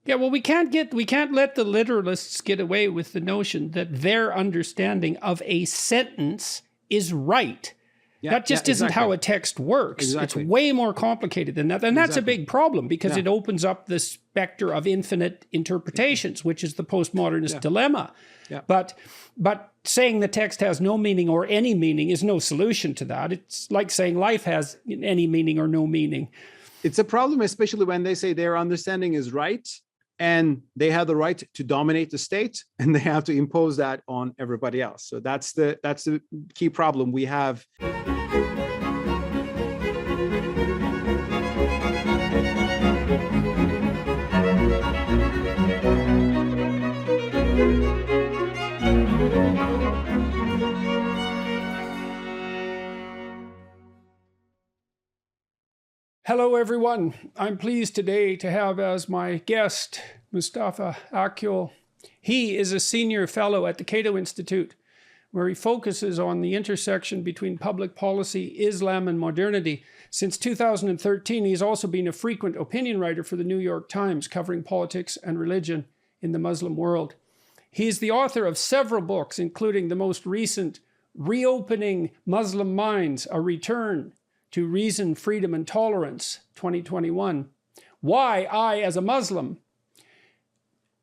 Yeah, well, we can't let the literalists get away with the notion that their understanding of a sentence is right. That just isn't how a text works. It's way more complicated than that. And that's a big problem because it opens up the specter of infinite interpretations, which is the postmodernist dilemma. But saying the text has no meaning or any meaning is no solution to that. It's like saying life has any meaning or no meaning. It's a problem, especially when they say their understanding is right and they have the right to dominate the state and they have to impose that on everybody else. So that's the key problem we have. Hello, everyone. I'm pleased today to have as my guest Mustafa Akyol. He is a senior fellow at the Cato Institute, where he focuses on the intersection between public policy, Islam, and modernity. Since 2013, he's also been a frequent opinion writer for the New York Times, covering politics and religion in the Muslim world. He is the author of several books, including the most recent, Reopening Muslim Minds, A Return to Reason, Freedom, and Tolerance, 2021. Why, as a Muslim,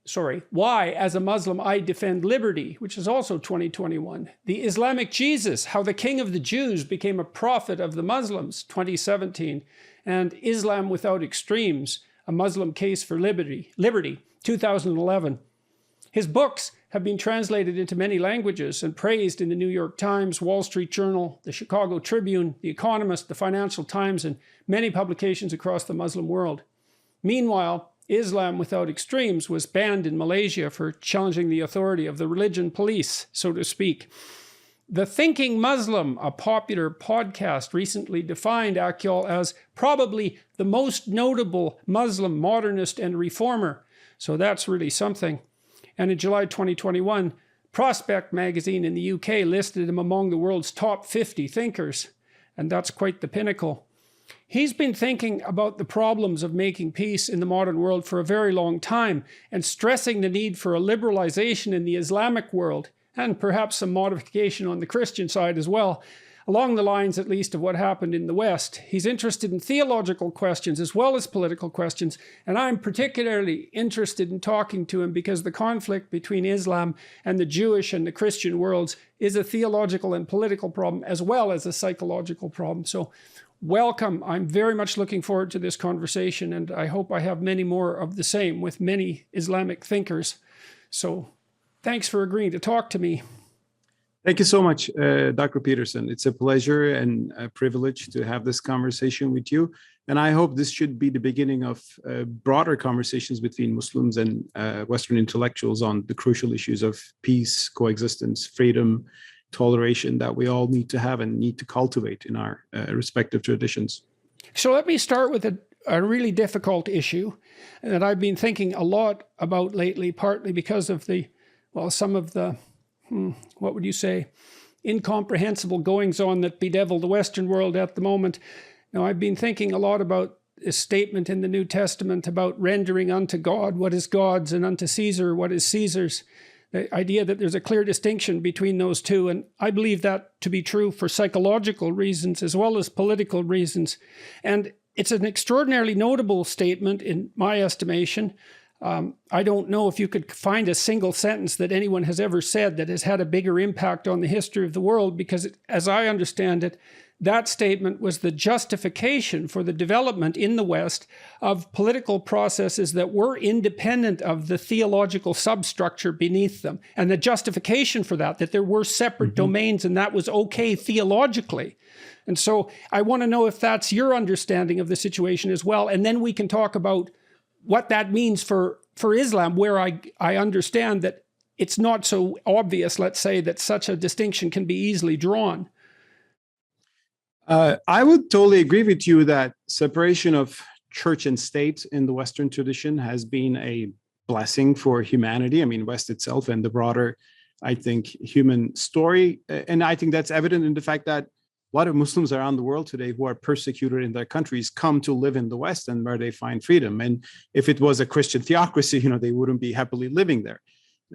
I defend liberty, which is also 2021. The Islamic Jesus, How the King of the Jews Became a Prophet of the Muslims, 2017. And Islam Without Extremes, A Muslim Case for Liberty, 2011. His books have been translated into many languages and praised in the New York Times, Wall Street Journal, the Chicago Tribune, The Economist, the Financial Times, and many publications across the Muslim world. Meanwhile, Islam Without Extremes was banned in Malaysia for challenging the authority of the religion police, so to speak. The Thinking Muslim, a popular podcast, recently defined Akyol as probably the most notable Muslim modernist and reformer. So that's really something. And in July 2021, Prospect magazine in the UK listed him among the world's top 50 thinkers. And that's quite the pinnacle. He's been thinking about the problems of making peace in the modern world for a very long time and stressing the need for a liberalization in the Islamic world and perhaps some modification on the Christian side as well, along the lines at least of what happened in the West. He's interested in theological questions as well as political questions, and I'm particularly interested in talking to him because the conflict between Islam and the Jewish and the Christian worlds is a theological and political problem as well as a psychological problem. So welcome. I'm very much looking forward to this conversation, and I hope I have many more of the same with many Islamic thinkers. So thanks for agreeing to talk to me. Thank you so much, Dr. Peterson. It's a pleasure and a privilege to have this conversation with you. And I hope this should be the beginning of broader conversations between Muslims and Western intellectuals on the crucial issues of peace, coexistence, freedom, toleration that we all need to have and need to cultivate in our respective traditions. So let me start with a really difficult issue that I've been thinking a lot about lately, partly because of some of the what would you say, incomprehensible goings-on that bedevil the Western world at the moment. Now, I've been thinking a lot about a statement in the New Testament about rendering unto God what is God's and unto Caesar what is Caesar's. The idea that there's a clear distinction between those two, and I believe that to be true for psychological reasons as well as political reasons. And it's an extraordinarily notable statement in my estimation. I don't know if you could find a single sentence that anyone has ever said that has had a bigger impact on the history of the world, because as I understand it, that statement was the justification for the development in the West of political processes that were independent of the theological substructure beneath them. And the justification for that there were separate domains and that was okay theologically. And so I want to know if that's your understanding of the situation as well. And then we can talk about what that means for Islam, where I understand that it's not so obvious, let's say, that such a distinction can be easily drawn. I would totally agree with you that separation of church and state in the Western tradition has been a blessing for humanity. I mean, West itself and the broader, I think, human story. And I think that's evident in the fact that a lot of Muslims around the world today who are persecuted in their countries come to live in the West, and where they find freedom. And if it was a Christian theocracy, they wouldn't be happily living there.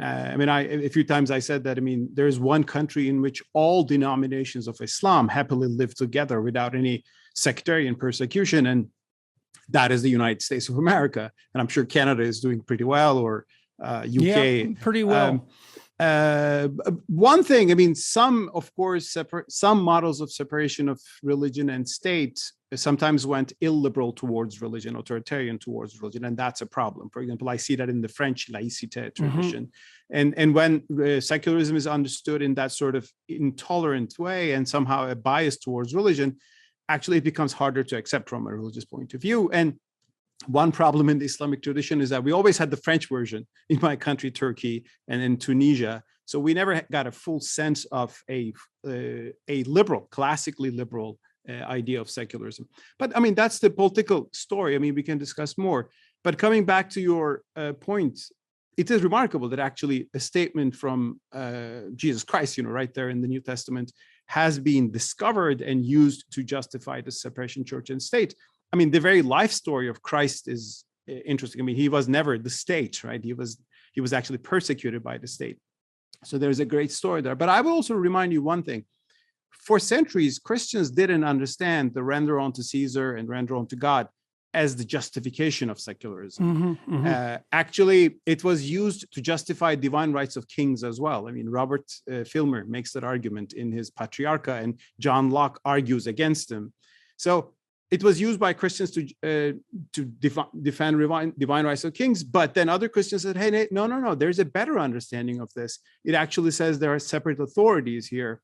A few times I said that, there's one country in which all denominations of Islam happily live together without any sectarian persecution, and that is the United States of America. And I'm sure Canada is doing pretty well, or UK. Yeah, pretty well. One thing, some, of course, some models of separation of religion and state sometimes went illiberal towards religion, authoritarian towards religion, and that's a problem. For example, I see that in the French laïcité tradition. And when secularism is understood in that sort of intolerant way and somehow a bias towards religion, actually it becomes harder to accept from a religious point of view. And one problem in the Islamic tradition is that we always had the French version in my country, Turkey, and in Tunisia. So we never got a full sense of a liberal, classically liberal idea of secularism. But that's the political story. We can discuss more. But coming back to your point, it is remarkable that actually a statement from Jesus Christ, right there in the New Testament, has been discovered and used to justify the separation church and state. The very life story of Christ is interesting. He was never the state, right? He was actually persecuted by the state. So there's a great story there. But I will also remind you one thing. For centuries, Christians didn't understand the render unto Caesar and render unto God as the justification of secularism. Actually, it was used to justify divine rights of kings as well. Robert Filmer makes that argument in his Patriarcha, and John Locke argues against him. So it was used by Christians to defend divine rights of kings, but then other Christians said, hey, no, there's a better understanding of this. It actually says there are separate authorities here,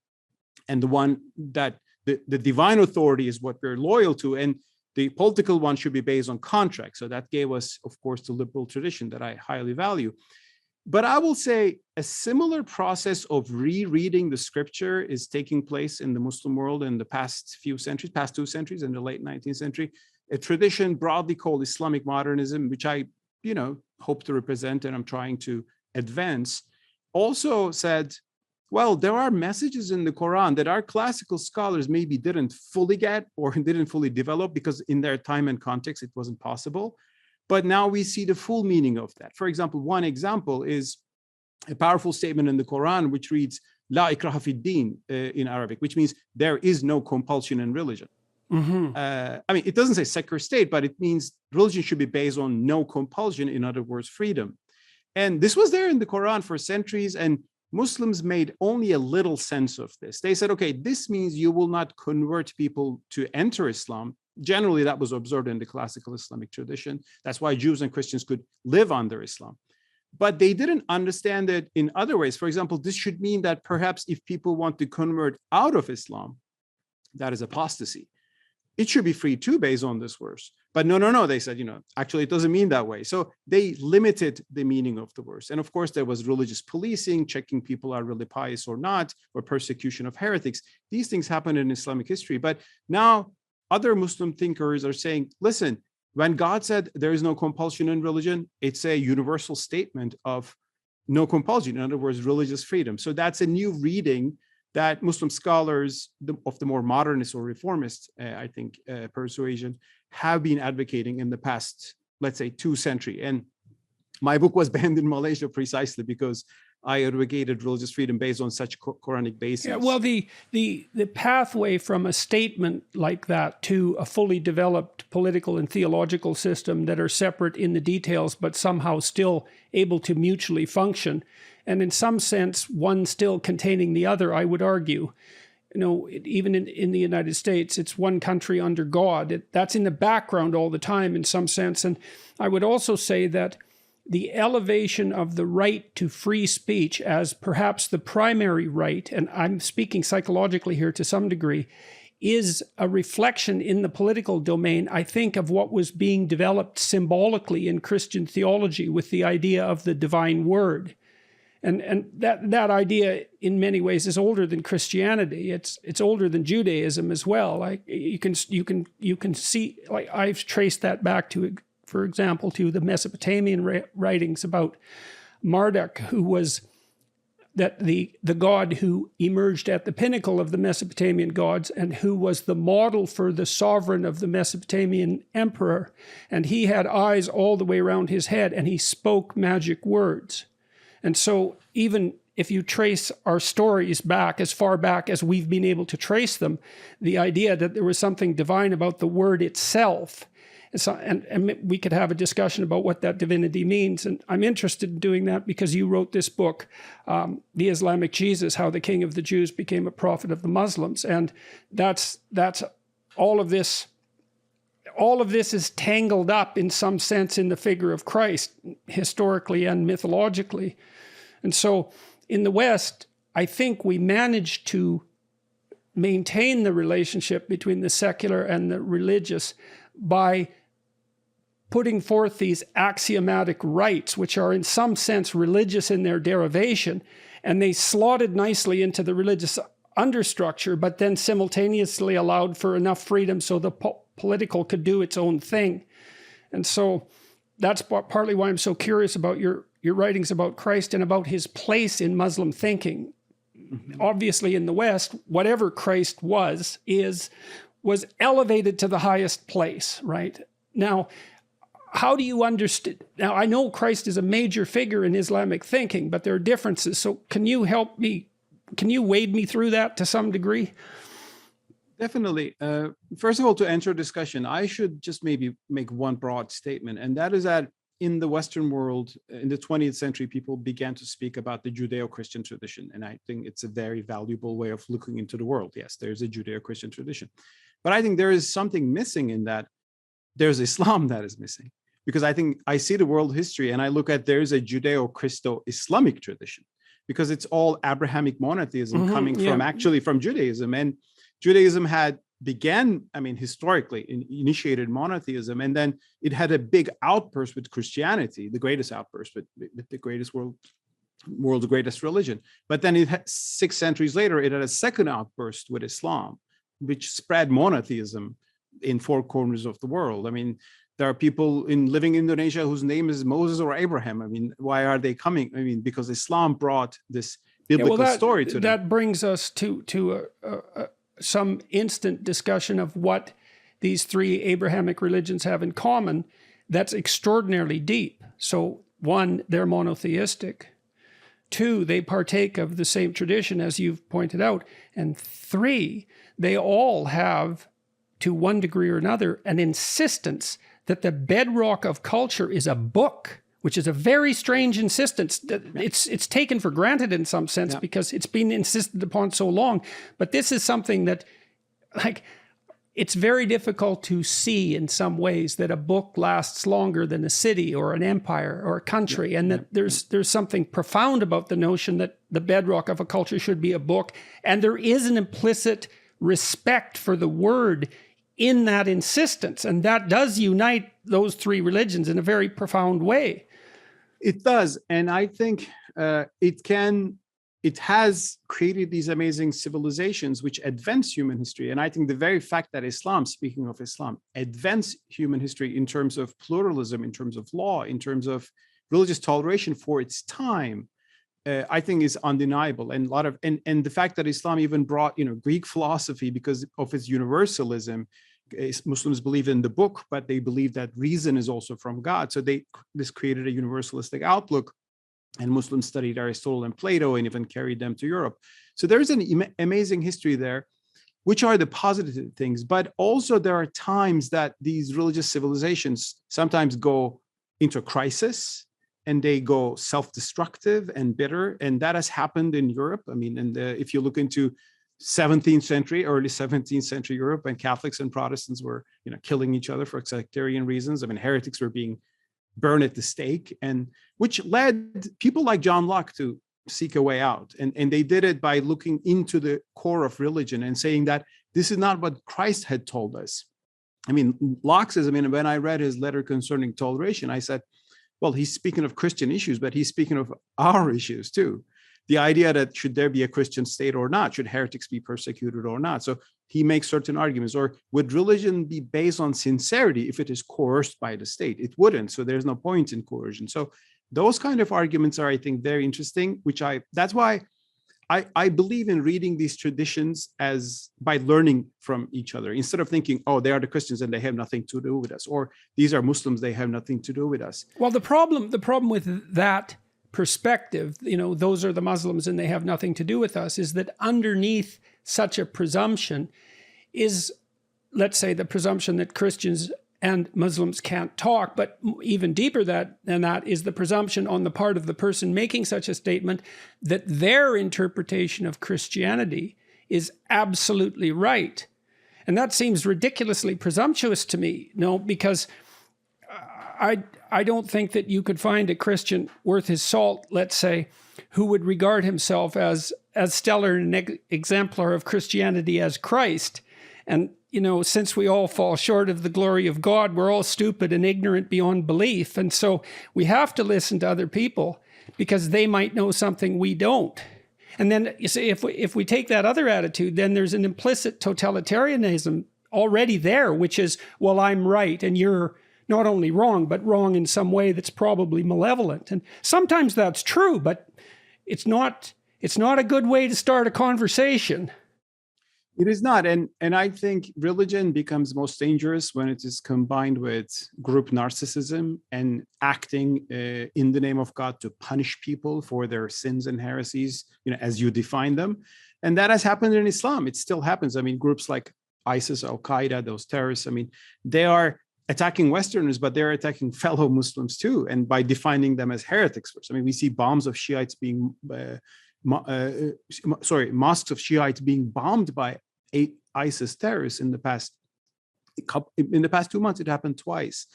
and the one that the divine authority is what we're loyal to, and the political one should be based on contract. So that gave us, of course, the liberal tradition that I highly value. But I will say a similar process of rereading the scripture is taking place in the Muslim world in the past 2 centuries, in the late 19th century. A tradition broadly called Islamic modernism, which I, hope to represent and I'm trying to advance, also said, well, there are messages in the Quran that our classical scholars maybe didn't fully get or didn't fully develop because in their time and context, it wasn't possible. But now we see the full meaning of that. For example, one example is a powerful statement in the Quran, which reads, La ikraha fid din in Arabic, which means there is no compulsion in religion. It doesn't say secular state, but it means religion should be based on no compulsion, in other words, freedom. And this was there in the Quran for centuries, and Muslims made only a little sense of this. They said, okay, this means you will not convert people to enter Islam. Generally, that was observed in the classical Islamic tradition. That's why Jews and Christians could live under Islam. But they didn't understand it in other ways. For example, this should mean that perhaps if people want to convert out of Islam, that is apostasy. It should be free too, based on this verse. But no, they said, actually, it doesn't mean that way. So they limited the meaning of the verse. And of course, there was religious policing, checking people are really pious or not, or persecution of heretics. These things happened in Islamic history. But now other Muslim thinkers are saying, listen, when God said there is no compulsion in religion, it's a universal statement of no compulsion. In other words, religious freedom. So that's a new reading that Muslim scholars of the more modernist or reformist, persuasion have been advocating in the past, let's say, 2 centuries. And my book was banned in Malaysia precisely because I advocated religious freedom based on such Quranic basis. Yeah, well, the pathway from a statement like that to a fully developed political and theological system that are separate in the details, but somehow still able to mutually function, and in some sense, one still containing the other, I would argue. Even in the United States, it's one country under God. That's in the background all the time in some sense. And I would also say that the elevation of the right to free speech as perhaps the primary right, and I'm speaking psychologically here to some degree, is a reflection in the political domain, I think, of what was being developed symbolically in Christian theology with the idea of the divine word. And that idea in many ways is older than Christianity. It's older than Judaism as well. Like you can see, like I've traced that back to, for example, to the Mesopotamian writings about Marduk, who was that the god who emerged at the pinnacle of the Mesopotamian gods and who was the model for the sovereign of the Mesopotamian emperor, and he had eyes all the way around his head, and he spoke magic words. And so even if you trace our stories back as far back as we've been able to trace them, the idea that there was something divine about the word itself, and we could have a discussion about what that divinity means. And I'm interested in doing that because you wrote this book, The Islamic Jesus, How the King of the Jews Became a Prophet of the Muslims. And that's all of this. All of this is tangled up in some sense in the figure of Christ, historically and mythologically. And so in the West, I think we managed to maintain the relationship between the secular and the religious by putting forth these axiomatic rights, which are in some sense religious in their derivation, and they slotted nicely into the religious understructure, but then simultaneously allowed for enough freedom so the political could do its own thing. And so that's partly why I'm so curious about your writings about Christ and about his place in Muslim thinking. Mm-hmm. Obviously in the West, whatever Christ was elevated to the highest place, right? Now, how do you understand? Now, I know Christ is a major figure in Islamic thinking, but there are differences. So can you help me? Can you wade me through that to some degree? Definitely. First of all, to enter discussion, I should just maybe make one broad statement, and that is that in the Western world, in the 20th century, people began to speak about the Judeo-Christian tradition. And I think it's a very valuable way of looking into the world. Yes, there's a Judeo-Christian tradition. But I think there is something missing in that. There's Islam that is missing. Because I think I see the world history and I look at there's a Judeo-Christo-Islamic tradition. Because it's all Abrahamic monotheism coming from actually from Judaism. And Judaism began, historically, initiated monotheism, and then it had a big outburst with Christianity, the greatest outburst, with the greatest world's greatest religion. But then 6 centuries later, it had a second outburst with Islam, which spread monotheism in 4 corners of the world. There are people living in Indonesia whose name is Moses or Abraham. Why are they coming? Because Islam brought this biblical story to them. That brings us to some instant discussion of what these 3 Abrahamic religions have in common that's extraordinarily deep. So 1, they're monotheistic. 2, they partake of the same tradition as you've pointed out. And 3, they all have, to one degree or another, an insistence that the bedrock of culture is a book, which is a very strange insistence. It's taken for granted in some sense because it's been insisted upon so long. But this is something that, it's very difficult to see in some ways that a book lasts longer than a city or an empire or a country, and that there's something profound about the notion that the bedrock of a culture should be a book, and there is an implicit respect for the word in that insistence, and that does unite those 3 religions in a very profound way. It does, and I think it has created these amazing civilizations which advance human history. And I think the very fact that Islam, speaking of Islam, advanced human history in terms of pluralism, in terms of law, in terms of religious toleration for its time, I think is undeniable. And and the fact that Islam even brought Greek philosophy because of its universalism. Muslims believe in the book, but they believe that reason is also from God. So this created a universalistic outlook, and Muslims studied Aristotle and Plato and even carried them to Europe. So there's an amazing history there, which are the positive things. But also there are times that these religious civilizations sometimes go into crisis and they go self-destructive and bitter. And that has happened in Europe. If you look into 17th century, early 17th century Europe, and Catholics and Protestants were, killing each other for sectarian reasons. Heretics were being burned at the stake, and which led people like John Locke to seek a way out. And they did it by looking into the core of religion and saying that this is not what Christ had told us. Locke says, when I read his letter concerning toleration, I said, well, he's speaking of Christian issues, but he's speaking of our issues too. The idea that should there be a Christian state or not? Should heretics be persecuted or not? So he makes certain arguments. Or would religion be based on sincerity if it is coerced by the state? It wouldn't. So there's no point in coercion. So Those kind of arguments are, I think, very interesting, that's why I believe in reading these traditions as by learning from each other, instead of thinking, oh, they are the Christians and they have nothing to do with us, or these are Muslims, they have nothing to do with us. Well, the problem with that perspective, those are the Muslims and they have nothing to do with us, is that underneath such a presumption is, let's say, the presumption that Christians and Muslims can't talk, but even deeper than that is the presumption on the part of the person making such a statement that their interpretation of Christianity is absolutely right. And that seems ridiculously presumptuous to me, because I don't think that you could find a Christian worth his salt, let's say, who would regard himself as stellar and exemplar of Christianity as Christ. And since we all fall short of the glory of God, we're all stupid and ignorant beyond belief. And so we have to listen to other people because they might know something we don't. And then, you see, if we take that other attitude, then there's an implicit totalitarianism already there, which is, well, I'm right and you're not only wrong, but wrong in some way that's probably malevolent. And sometimes that's true, but it's not a good way to start a conversation. It is not. And I think religion becomes most dangerous when it is combined with group narcissism and acting in the name of God to punish people for their sins and heresies, as you define them. And that has happened in Islam. It still happens. I mean, groups like ISIS, Al-Qaeda, those terrorists, they are attacking Westerners, but they're attacking fellow Muslims too. And by defining them as heretics first. We see bombs of Shiites being, mosques of Shiites being bombed by ISIS terrorists in the past 2 months. It happened twice.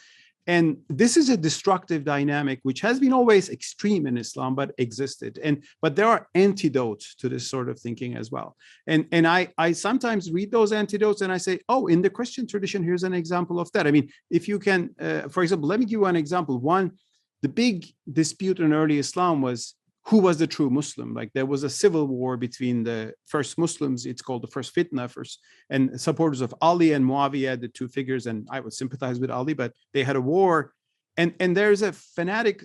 And this is a destructive dynamic, which has been always extreme in Islam, but existed. But there are antidotes to this sort of thinking as well. And I sometimes read those antidotes and I say, oh, in the Christian tradition, here's an example of that. If you can, for example, let me give you an example. The big dispute in early Islam was, who was the true Muslim? There was a civil war between the first Muslims, it's called the first fitna, and supporters of Ali and Muawiyah, the two figures, and I would sympathize with Ali, but they had a war. And there's a fanatic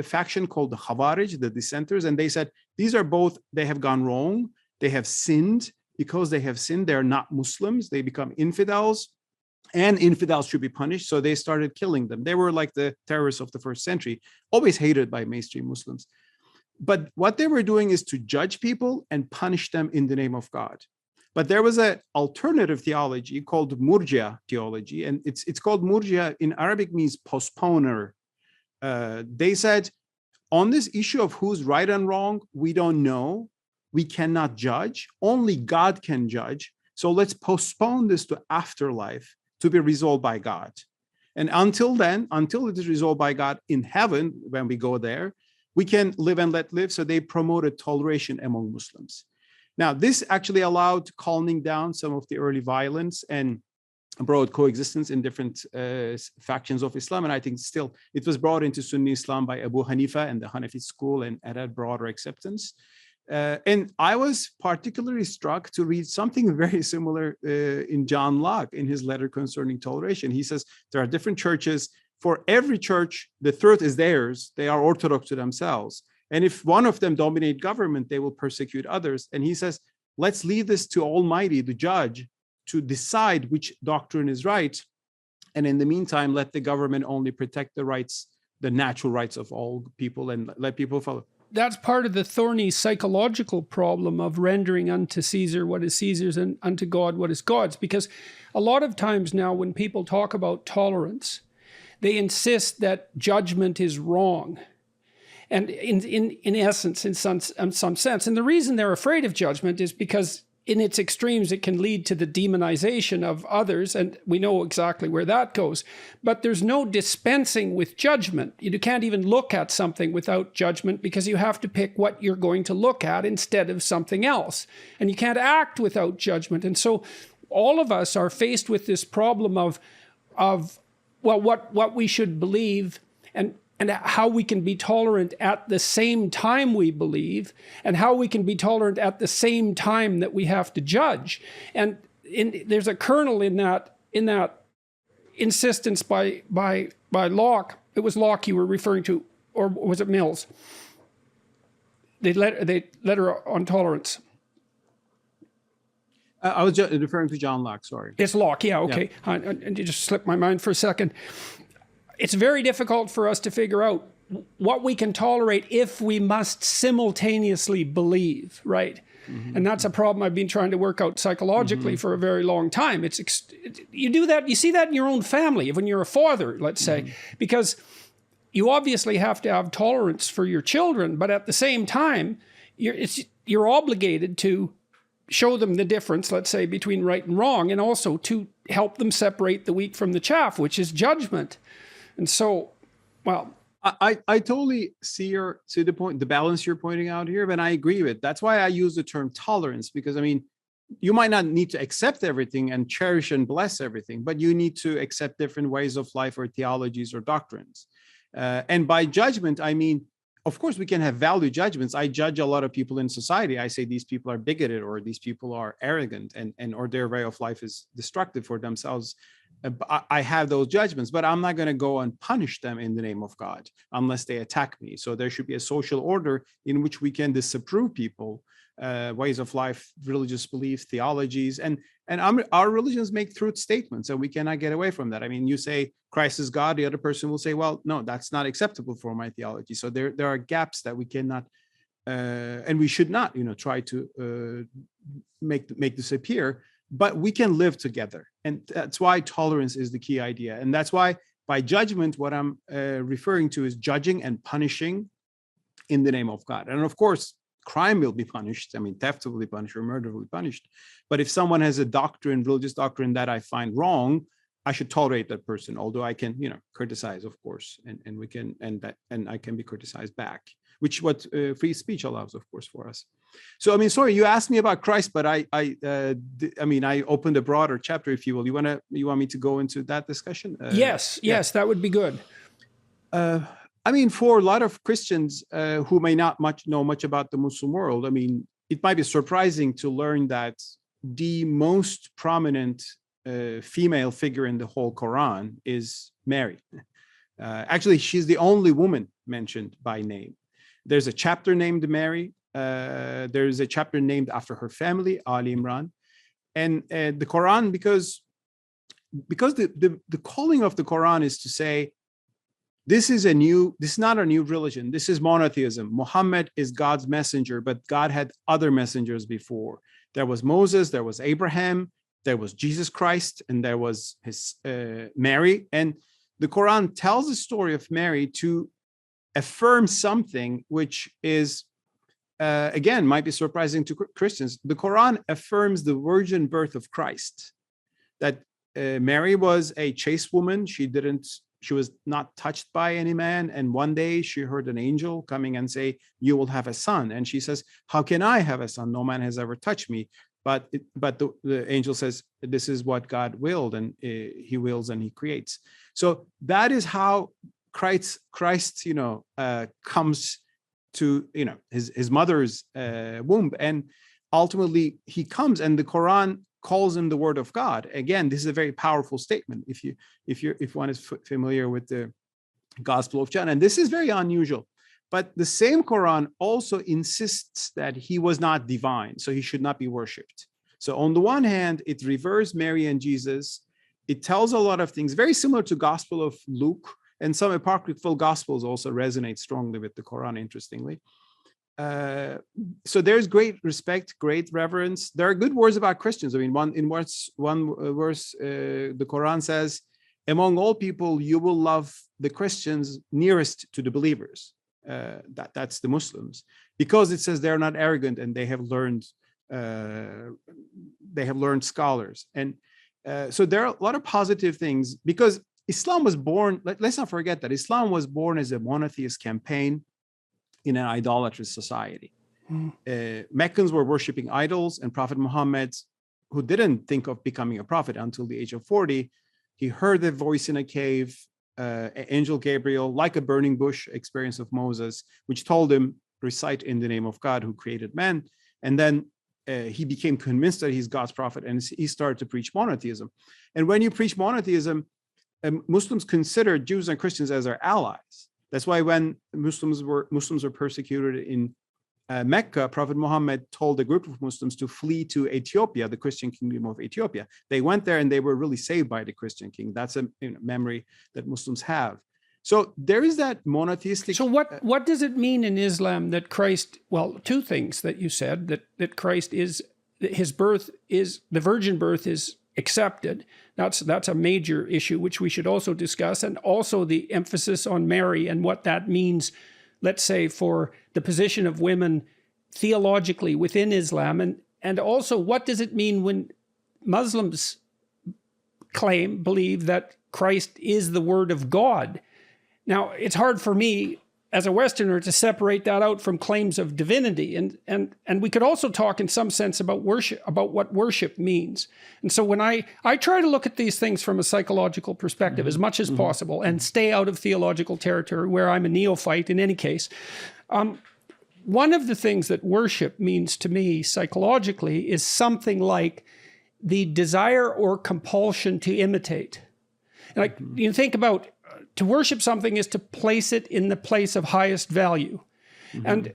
faction called the Khawarij, the dissenters, and they said, they have gone wrong, they have sinned. Because they have sinned, they're not Muslims, they become infidels, and infidels should be punished. So they started killing them. They were like the terrorists of the first century, always hated by mainstream Muslims. But what they were doing is to judge people and punish them in the name of God. But there was an alternative theology called Murjia theology, and it's called Murjia in Arabic means postponer. They said, on this issue of who's right and wrong, we don't know. We cannot judge. Only God can judge. So let's postpone this to afterlife to be resolved by God. And until it is resolved by God in heaven, when we go there, we can live and let live. So they promoted toleration among Muslims. Now, this actually allowed calming down some of the early violence and brought coexistence in different factions of Islam. And I think still it was brought into Sunni Islam by Abu Hanifa and the Hanafi school, and had broader acceptance. And I was particularly struck to read something very similar in John Locke in his letter concerning toleration. He says there are different churches. For every church, the truth is theirs. They are orthodox to themselves. And if one of them dominate government, they will persecute others. And he says, let's leave this to Almighty, the judge, to decide which doctrine is right. And in the meantime, let the government only protect the rights, the natural rights of all people, and let people follow. That's part of the thorny psychological problem of rendering unto Caesar what is Caesar's and unto God what is God's. Because a lot of times now when people talk about tolerance, they insist that judgment is wrong. And in essence, in some sense. And the reason they're afraid of judgment is because in its extremes, it can lead to the demonization of others. And we know exactly where that goes. But there's no dispensing with judgment. You can't even look at something without judgment because you have to pick what you're going to look at instead of something else. And you can't act without judgment. And so all of us are faced with this problem of what we should believe and how we can be tolerant at the same time we believe, and how we can be tolerant at the same time that we have to judge. And there's a kernel in that insistence by Locke. It was Locke you were referring to or was it Mills? The letter on tolerance. I was just referring to John Locke, sorry. It's Locke, yeah, okay. And you just slipped my mind for a second. It's very difficult for us to figure out what we can tolerate if we must simultaneously believe, right? Mm-hmm. And that's a problem I've been trying to work out psychologically mm-hmm. for a very long time. You do that, you see that in your own family, when you're a father, let's say, mm-hmm. because you obviously have to have tolerance for your children, but at the same time, you're obligated to show them the difference, let's say, between right and wrong, and also to help them separate the wheat from the chaff, which is judgment. And so, well, I totally see the balance you're pointing out here, but I agree with it. That's why I use the term tolerance, because I mean, you might not need to accept everything and cherish and bless everything, but you need to accept different ways of life or theologies or doctrines. And by judgment, I mean, of course, we can have value judgments. I judge a lot of people in society. I say these people are bigoted, or these people are arrogant, and or their way of life is destructive for themselves. I have those judgments, but I'm not going to go and punish them in the name of God unless they attack me. So there should be a social order in which we can disapprove people, ways of life, religious beliefs, theologies, and our religions make truth statements, and we cannot get away from that. I mean, you say Christ is God, the other person will say, well, no, that's not acceptable for my theology. So there are gaps that we cannot, and we should not, try to make disappear. But we can live together. And that's why tolerance is the key idea. And that's why by judgment, what I'm referring to is judging and punishing in the name of God. And of course, crime will be punished. I mean, theft will be punished, or murder will be punished. But if someone has a doctrine, religious doctrine that I find wrong, I should tolerate that person, although I can, criticize, of course, and we can, and I can be criticized back, which what free speech allows, of course, for us. So, I mean, sorry, you asked me about Christ, but I opened a broader chapter, if you will. You want me to go into that discussion? Yes, that would be good. I mean, for a lot of Christians who may not know much about the Muslim world, I mean, it might be surprising to learn that the most prominent female figure in the whole Quran is Mary. Actually, she's the only woman mentioned by name. There's a chapter named Mary. There's a chapter named after her family, Ali Imran. And the Quran, because the calling of the Quran is to say, this is not a new religion. This is monotheism. Muhammad is God's messenger, but God had other messengers before. There was Moses, there was Abraham, there was Jesus Christ, and there was his Mary. And the Quran tells the story of Mary to affirm something which is, again, might be surprising to Christians. The Quran affirms the virgin birth of Christ, that Mary was a chaste woman. She was not touched by any man. And one day she heard an angel coming and say, you will have a son. And she says, how can I have a son? No man has ever touched me. But the angel says, this is what God willed, and he wills and he creates. So that is how Christ comes to his mother's womb, and ultimately he comes, and the Quran calls him the Word of God. Again, this is a very powerful statement. If one is familiar with the Gospel of John, and this is very unusual. But the same Quran also insists that he was not divine, so he should not be worshipped. So on the one hand, it reveres Mary and Jesus. It tells a lot of things, very similar to Gospel of Luke, and some apocryphal Gospels also resonate strongly with the Quran, interestingly. So there's great respect, great reverence. There are good words about Christians. I mean, one verse, the Quran says, among all people, you will love the Christians nearest to the believers. That's the Muslims, because it says they're not arrogant and they have learned scholars. And so there are a lot of positive things, because Islam was born, let's not forget that Islam was born as a monotheist campaign in an idolatrous society. Meccans were worshiping idols, and Prophet Muhammad, who didn't think of becoming a prophet until the age of 40, he heard a voice in a cave, angel Gabriel, like a burning bush experience of Moses, which told him, recite in the name of God who created man. And then he became convinced that he's God's prophet, and he started to preach monotheism. And when you preach monotheism, Muslims consider Jews and Christians as their allies, That's why when Muslims were persecuted in Mecca, Prophet Muhammad told a group of Muslims to flee to Ethiopia, the Christian kingdom of Ethiopia. They went there and they were really saved by the Christian king. That's a memory that Muslims have. So there is that monotheistic. So what does it mean in Islam that Christ, well, two things that you said, that Christ is, his birth is, the virgin birth is accepted. That's a major issue, which we should also discuss. And also the emphasis on Mary and what that means, let's say, for the position of women theologically within Islam. And also, what does it mean when Muslims believe that Christ is the word of God? Now, it's hard for me as a Westerner to separate that out from claims of divinity. And we could also talk in some sense about worship, about what worship means. And so when I try to look at these things from a psychological perspective as much as possible and stay out of theological territory where I'm a neophyte in any case, one of the things that worship means to me psychologically is something like the desire or compulsion to imitate. Like, you think about, to worship something is to place it in the place of highest value. And,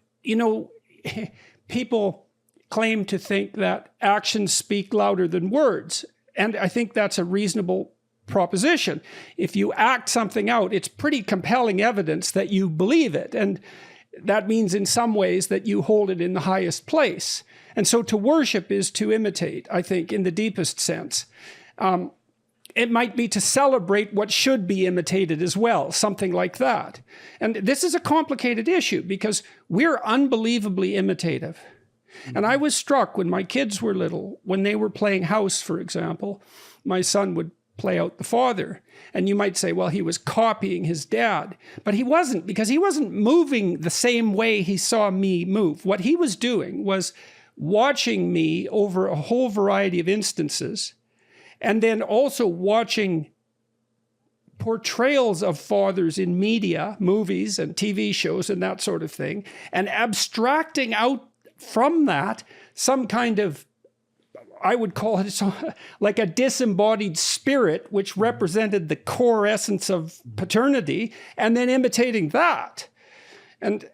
people claim to think that actions speak louder than words. And I think that's a reasonable proposition. If you act something out, it's pretty compelling evidence that you believe it. And that means in some ways that you hold it in the highest place. And so to worship is to imitate, I think, in the deepest sense. It might be to celebrate what should be imitated as well, something like that. And this is a complicated issue because we're unbelievably imitative. And I was struck when my kids were little, when they were playing house, for example, my son would play out the father. And you might say, well, he was copying his dad. But he wasn't, because he wasn't moving the same way he saw me move. What he was doing was watching me over a whole variety of instances, and then also watching portrayals of fathers in media, movies and TV shows and that sort of thing, and abstracting out from that some kind of, I would call it like a disembodied spirit, which represented the core essence of paternity, and then imitating that. And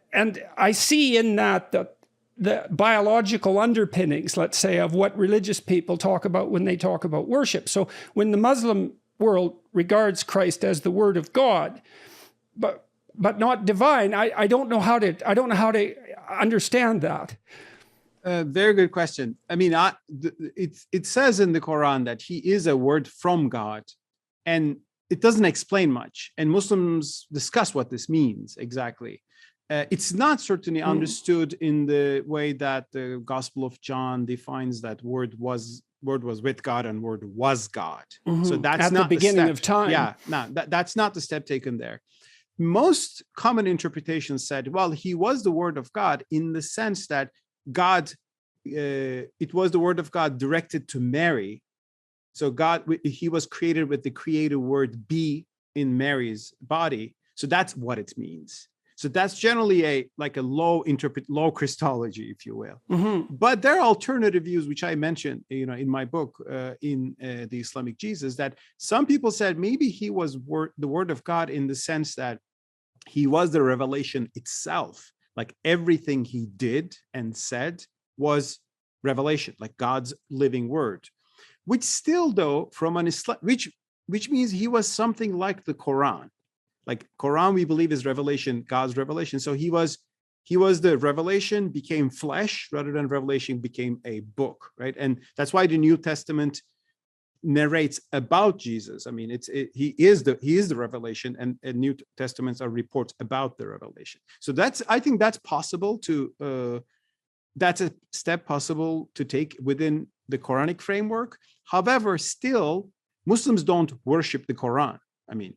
I see in that the biological underpinnings, let's say, of what religious people talk about when they talk about worship. So when the Muslim world regards Christ as the word of God, but not divine, I don't know how to understand that. Very good question. I mean, it says in the Quran that he is a word from God, and it doesn't explain much. And Muslims discuss what this means exactly. It's not certainly understood in the way that the Gospel of John defines that word was with God and word was God. So that's at not the beginning step. of time. Yeah, no, that's not the step taken there. Most common interpretations said, well, he was the word of God in the sense that God, it was the word of God directed to Mary. So God, he was created with the creative word be in Mary's body. So that's what it means. So that's generally a low Christology, if you will. But there are alternative views, which I mentioned, in my book, in the Islamic Jesus, that some people said maybe he was the word of God in the sense that he was the revelation itself. Like everything he did and said was revelation, like God's living word, which still, though, from an Islam, which means he was something like the Quran. Like Quran, we believe is revelation, God's revelation. So he was the revelation became flesh rather than revelation became a book, right? And that's why the New Testament narrates about Jesus. I mean, he is the revelation, and New Testaments are reports about the revelation. So I think that's possible that's a step possible to take within the Quranic framework. However, still, Muslims don't worship the Quran. I mean,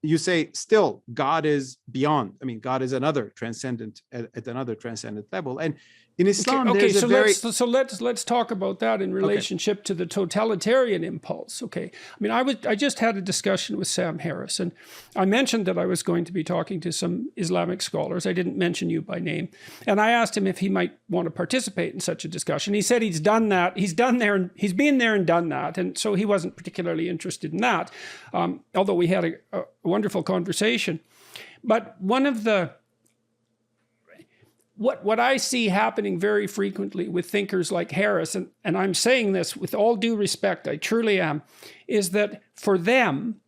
you say still God is beyond. I mean, God is another transcendent at another transcendent level. And In Islam, Okay, there's so a very... let's talk about that in relationship to the totalitarian impulse. Okay, I mean, I just had a discussion with Sam Harris, and I mentioned that I was going to be talking to some Islamic scholars. I didn't mention you by name, and I asked him if he might want to participate in such a discussion. He said he's done that. He's been there and done that, and so he wasn't particularly interested in that. Although we had a wonderful conversation, but one of the what I see happening very frequently with thinkers like Harris, and I'm saying this with all due respect, I truly am, is that for them,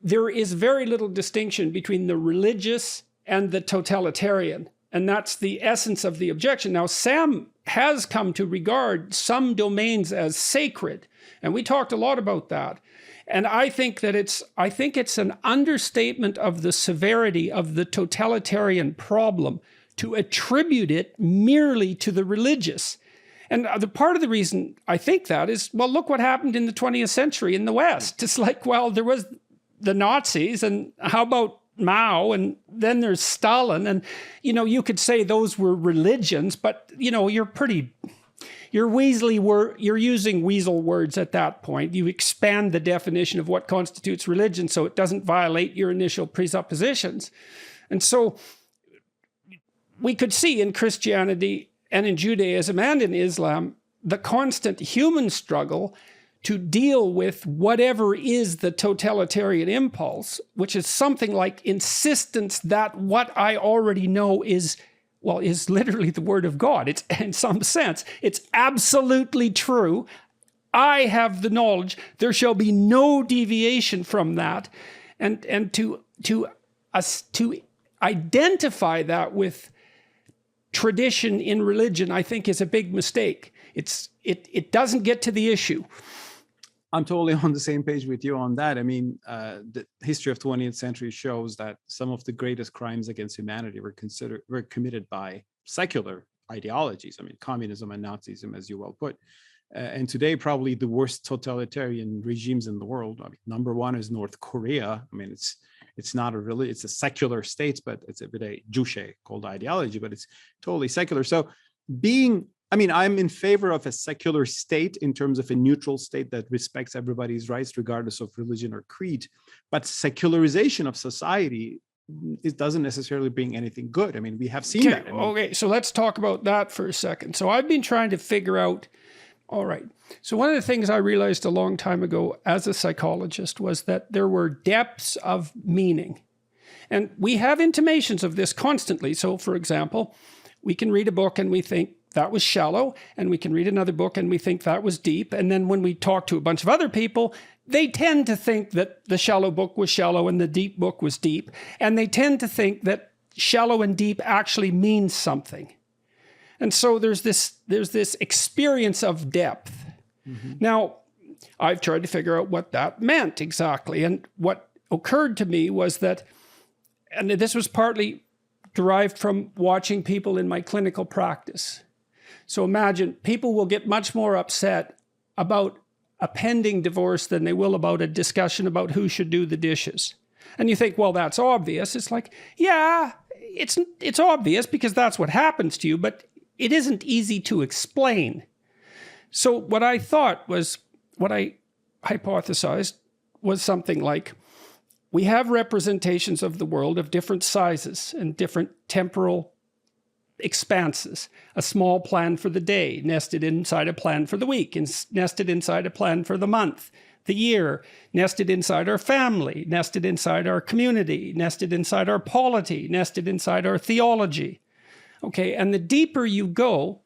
there is very little distinction between the religious and the totalitarian. And that's the essence of the objection. Now, Sam has come to regard some domains as sacred, and we talked a lot about that. And I think that it's an understatement of the severity of the totalitarian problem to attribute it merely to the religious. And the part of the reason I think that is, well, look what happened in the 20th century in the West. It's like, well, there was the Nazis, and how about Mao, and then there's Stalin, and you could say those were religions, but you're using weasel words at that point. You expand the definition of what constitutes religion so it doesn't violate your initial presuppositions. And so we could see in Christianity and in Judaism and in Islam the constant human struggle to deal with whatever is the totalitarian impulse, which is something like insistence that what I already know is literally the word of God. It's, in some sense, it's absolutely true. I have the knowledge. There shall be no deviation from that. And to identify that with tradition in religion, I think, is a big mistake. It doesn't get to the issue. I'm totally on the same page with you on that. I mean, the history of 20th century shows that some of the greatest crimes against humanity were committed by secular ideologies. I mean, communism and Nazism, as you well put. And today, probably the worst totalitarian regimes in the world. I mean, number one is North Korea. I mean, it's not a really, it's a secular state, but it's a bit a Juche called ideology, but it's totally secular. So I'm in favor of a secular state in terms of a neutral state that respects everybody's rights, regardless of religion or creed. But secularization of society, it doesn't necessarily bring anything good. I mean, we have seen that. Okay, so let's talk about that for a second. So I've been trying to figure out, all right. So one of the things I realized a long time ago as a psychologist was that there were depths of meaning. And we have intimations of this constantly. So for example, we can read a book and we think that was shallow, and we can read another book and we think that was deep. And then when we talk to a bunch of other people, they tend to think that the shallow book was shallow and the deep book was deep. And they tend to think that shallow and deep actually means something. And so there's this experience of depth. Mm-hmm. Now, I've tried to figure out what that meant exactly. And what occurred to me was that, and this was partly derived from watching people in my clinical practice. So imagine people will get much more upset about a pending divorce than they will about a discussion about who should do the dishes. And you think, well, that's obvious. It's like, yeah, it's obvious because that's what happens to you, but it isn't easy to explain. So what I hypothesized was something like, we have representations of the world of different sizes and different temporal expanses. A small plan for the day, nested inside a plan for the week, nested inside a plan for the month, the year, nested inside our family, nested inside our community, nested inside our polity, nested inside our theology. Okay, and the deeper you go,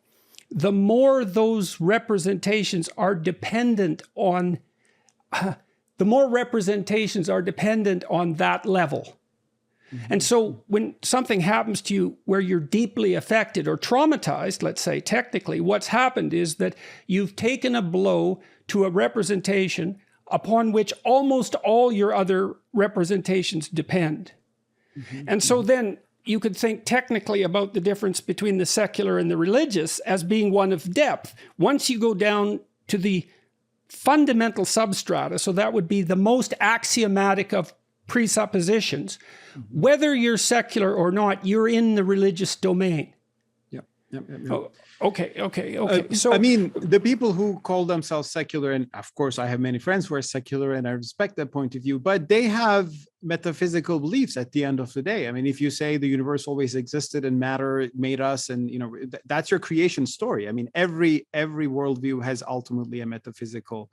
the more those representations are dependent on, that level. Mm-hmm. And so when something happens to you where you're deeply affected or traumatized, let's say technically, what's happened is that you've taken a blow to a representation upon which almost all your other representations depend. Mm-hmm. And so then you could think technically about the difference between the secular and the religious as being one of depth. Once you go down to the fundamental substrata, so that would be the most axiomatic of presuppositions, whether you're secular or not, you're in the religious domain. Yep. Oh, okay. So I mean, the people who call themselves secular, and of course, I have many friends who are secular, and I respect that point of view, but they have metaphysical beliefs at the end of the day. I mean, if you say the universe always existed and matter made us, and that's your creation story. I mean, every worldview has ultimately a metaphysical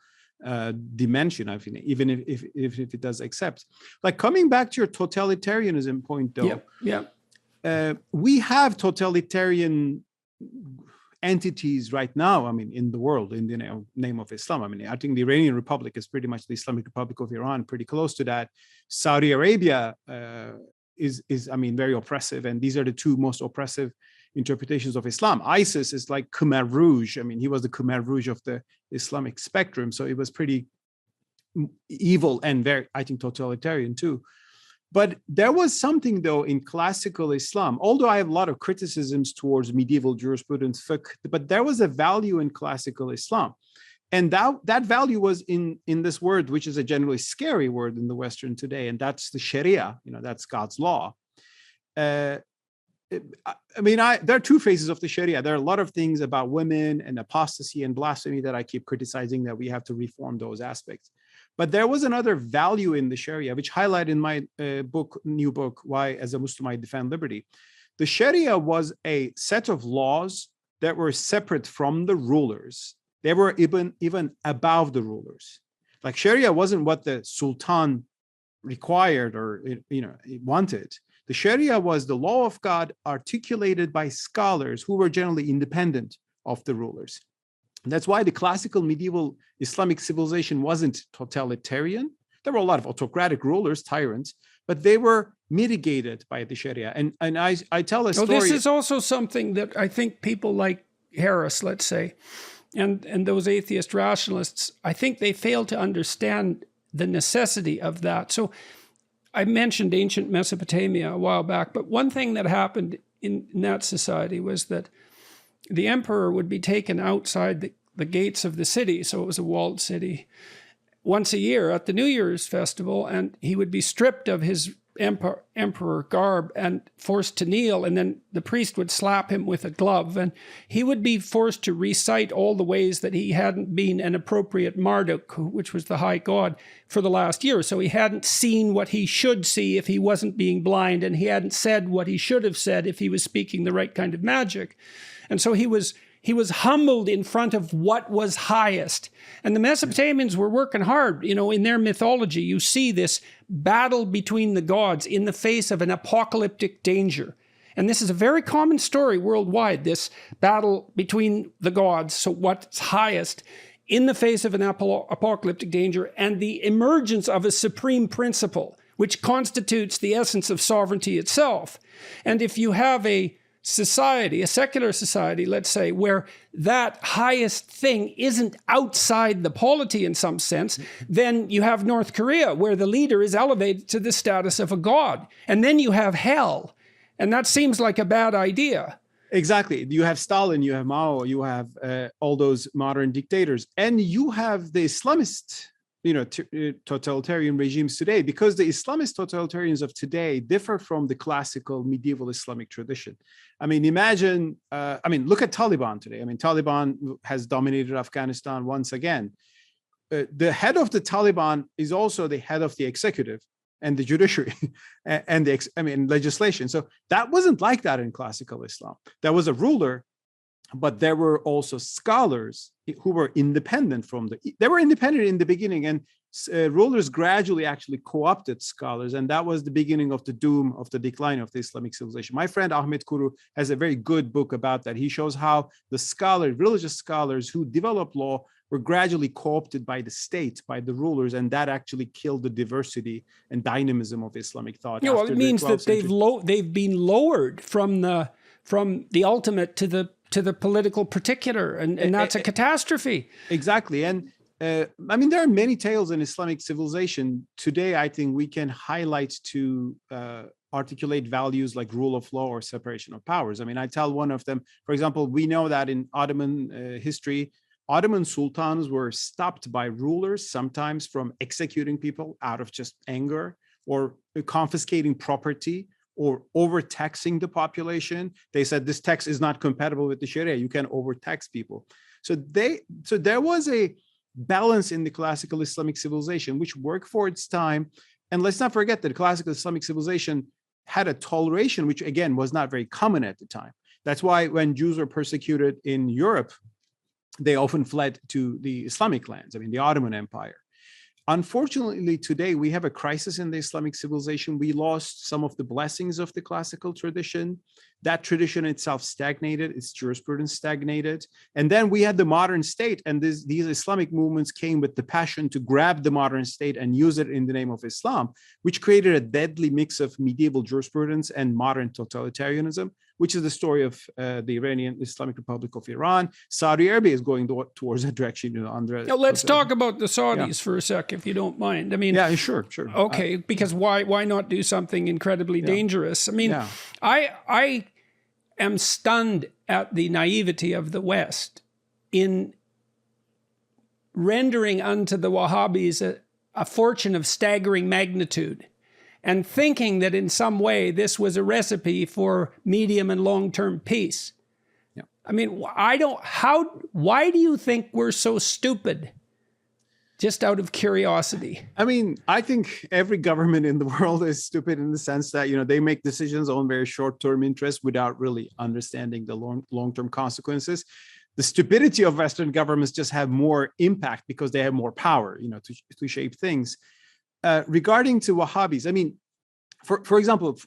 dimension. I think, even if it does accept. Like, coming back to your totalitarianism point, though. We have totalitarian entities right now, I mean, in the world, in the name of Islam. I mean, I think the Iranian Republic is pretty much the Islamic Republic of Iran, pretty close to that. Saudi Arabia is I mean, very oppressive, and these are the two most oppressive interpretations of Islam. ISIS is like Khmer Rouge. I mean, he was the Khmer Rouge of the Islamic spectrum, so it was pretty evil and very, I think, totalitarian too. But there was something, though, in classical Islam, although I have a lot of criticisms towards medieval jurisprudence, fiqh, but there was a value in classical Islam. And that value was in this word, which is a generally scary word in the Western today, and that's the Sharia, that's God's law. I mean, there are two phases of the Sharia. There are a lot of things about women and apostasy and blasphemy that I keep criticizing, that we have to reform those aspects. But there was another value in the Sharia, which highlighted in my new book, Why as a Muslim I Defend Liberty. The Sharia was a set of laws that were separate from the rulers. They were even above the rulers. Like, Sharia wasn't what the Sultan required or wanted. The Sharia was the law of God articulated by scholars who were generally independent of the rulers. And that's why the classical medieval Islamic civilization wasn't totalitarian. There were a lot of autocratic rulers, tyrants, but they were mitigated by the Sharia. And I tell a story. This is also something that I think people like Harris, let's say, and those atheist rationalists, I think they fail to understand the necessity of that. So I mentioned ancient Mesopotamia a while back, but one thing that happened in that society was that the emperor would be taken outside the gates of the city, so it was a walled city, once a year at the New Year's festival, and he would be stripped of his emperor garb and forced to kneel, and then the priest would slap him with a glove, and he would be forced to recite all the ways that he hadn't been an appropriate Marduk, which was the high god, for the last year. So he hadn't seen what he should see if he wasn't being blind, and he hadn't said what he should have said if he was speaking the right kind of magic. And so he was humbled in front of what was highest. And the Mesopotamians were working hard. In their mythology, you see this battle between the gods in the face of an apocalyptic danger. And this is a very common story worldwide, this battle between the gods, so what's highest, in the face of an apocalyptic danger, and the emergence of a supreme principle, which constitutes the essence of sovereignty itself. And if you have a society, a secular society, let's say, where that highest thing isn't outside the polity in some sense, then you have North Korea, where the leader is elevated to the status of a god. And then you have hell. And that seems like a bad idea. Exactly. You have Stalin, you have Mao, you have all those modern dictators, and you have the Islamist totalitarian regimes today, because the Islamist totalitarians of today differ from the classical medieval Islamic tradition. I mean, imagine, look at Taliban today. I mean, Taliban has dominated Afghanistan once again. The head of the Taliban is also the head of the executive and the judiciary and legislation. So that wasn't like that in classical Islam. There was a ruler, but there were also scholars who were independent they were independent in the beginning, and rulers gradually actually co-opted scholars. And that was the beginning of the doom of the decline of the Islamic civilization. My friend Ahmet Kuru has a very good book about that. He shows how the religious scholars who developed law were gradually co-opted by the state, by the rulers, and that actually killed the diversity and dynamism of Islamic thought. Well, it means that they've been lowered from the ultimate to the political particular, and that's a catastrophe. Exactly. And there are many tales in Islamic civilization. Today, I think we can highlight to articulate values like rule of law or separation of powers. I mean, I tell one of them, for example, we know that in Ottoman history, Ottoman sultans were stopped by rulers sometimes from executing people out of just anger, or confiscating property, or overtaxing the population. They said this tax is not compatible with the Sharia. You can overtax people. So there was a balance in the classical Islamic civilization, which worked for its time. And let's not forget that the classical Islamic civilization had a toleration, which again was not very common at the time. That's why when Jews were persecuted in Europe, they often fled to the Islamic lands, the Ottoman Empire. Unfortunately, today we have a crisis in the Islamic civilization. We lost some of the blessings of the classical tradition. That tradition itself stagnated, its jurisprudence stagnated. And then we had the modern state, and these Islamic movements came with the passion to grab the modern state and use it in the name of Islam, which created a deadly mix of medieval jurisprudence and modern totalitarianism, which is the story of the Iranian Islamic Republic of Iran. Saudi Arabia is going towards that direction. Now, let's talk about the Saudis for a sec, if you don't mind. Yeah, sure. Okay, because why not do something incredibly dangerous? I am stunned at the naivety of the West in rendering unto the Wahhabis a fortune of staggering magnitude, and thinking that in some way this was a recipe for medium and long-term peace. Yeah. Why do you think we're so stupid? Just out of curiosity. I think every government in the world is stupid in the sense that, they make decisions on very short-term interests without really understanding the long-term consequences. The stupidity of Western governments just have more impact because they have more power, to shape things. Regarding to Wahhabis, for example,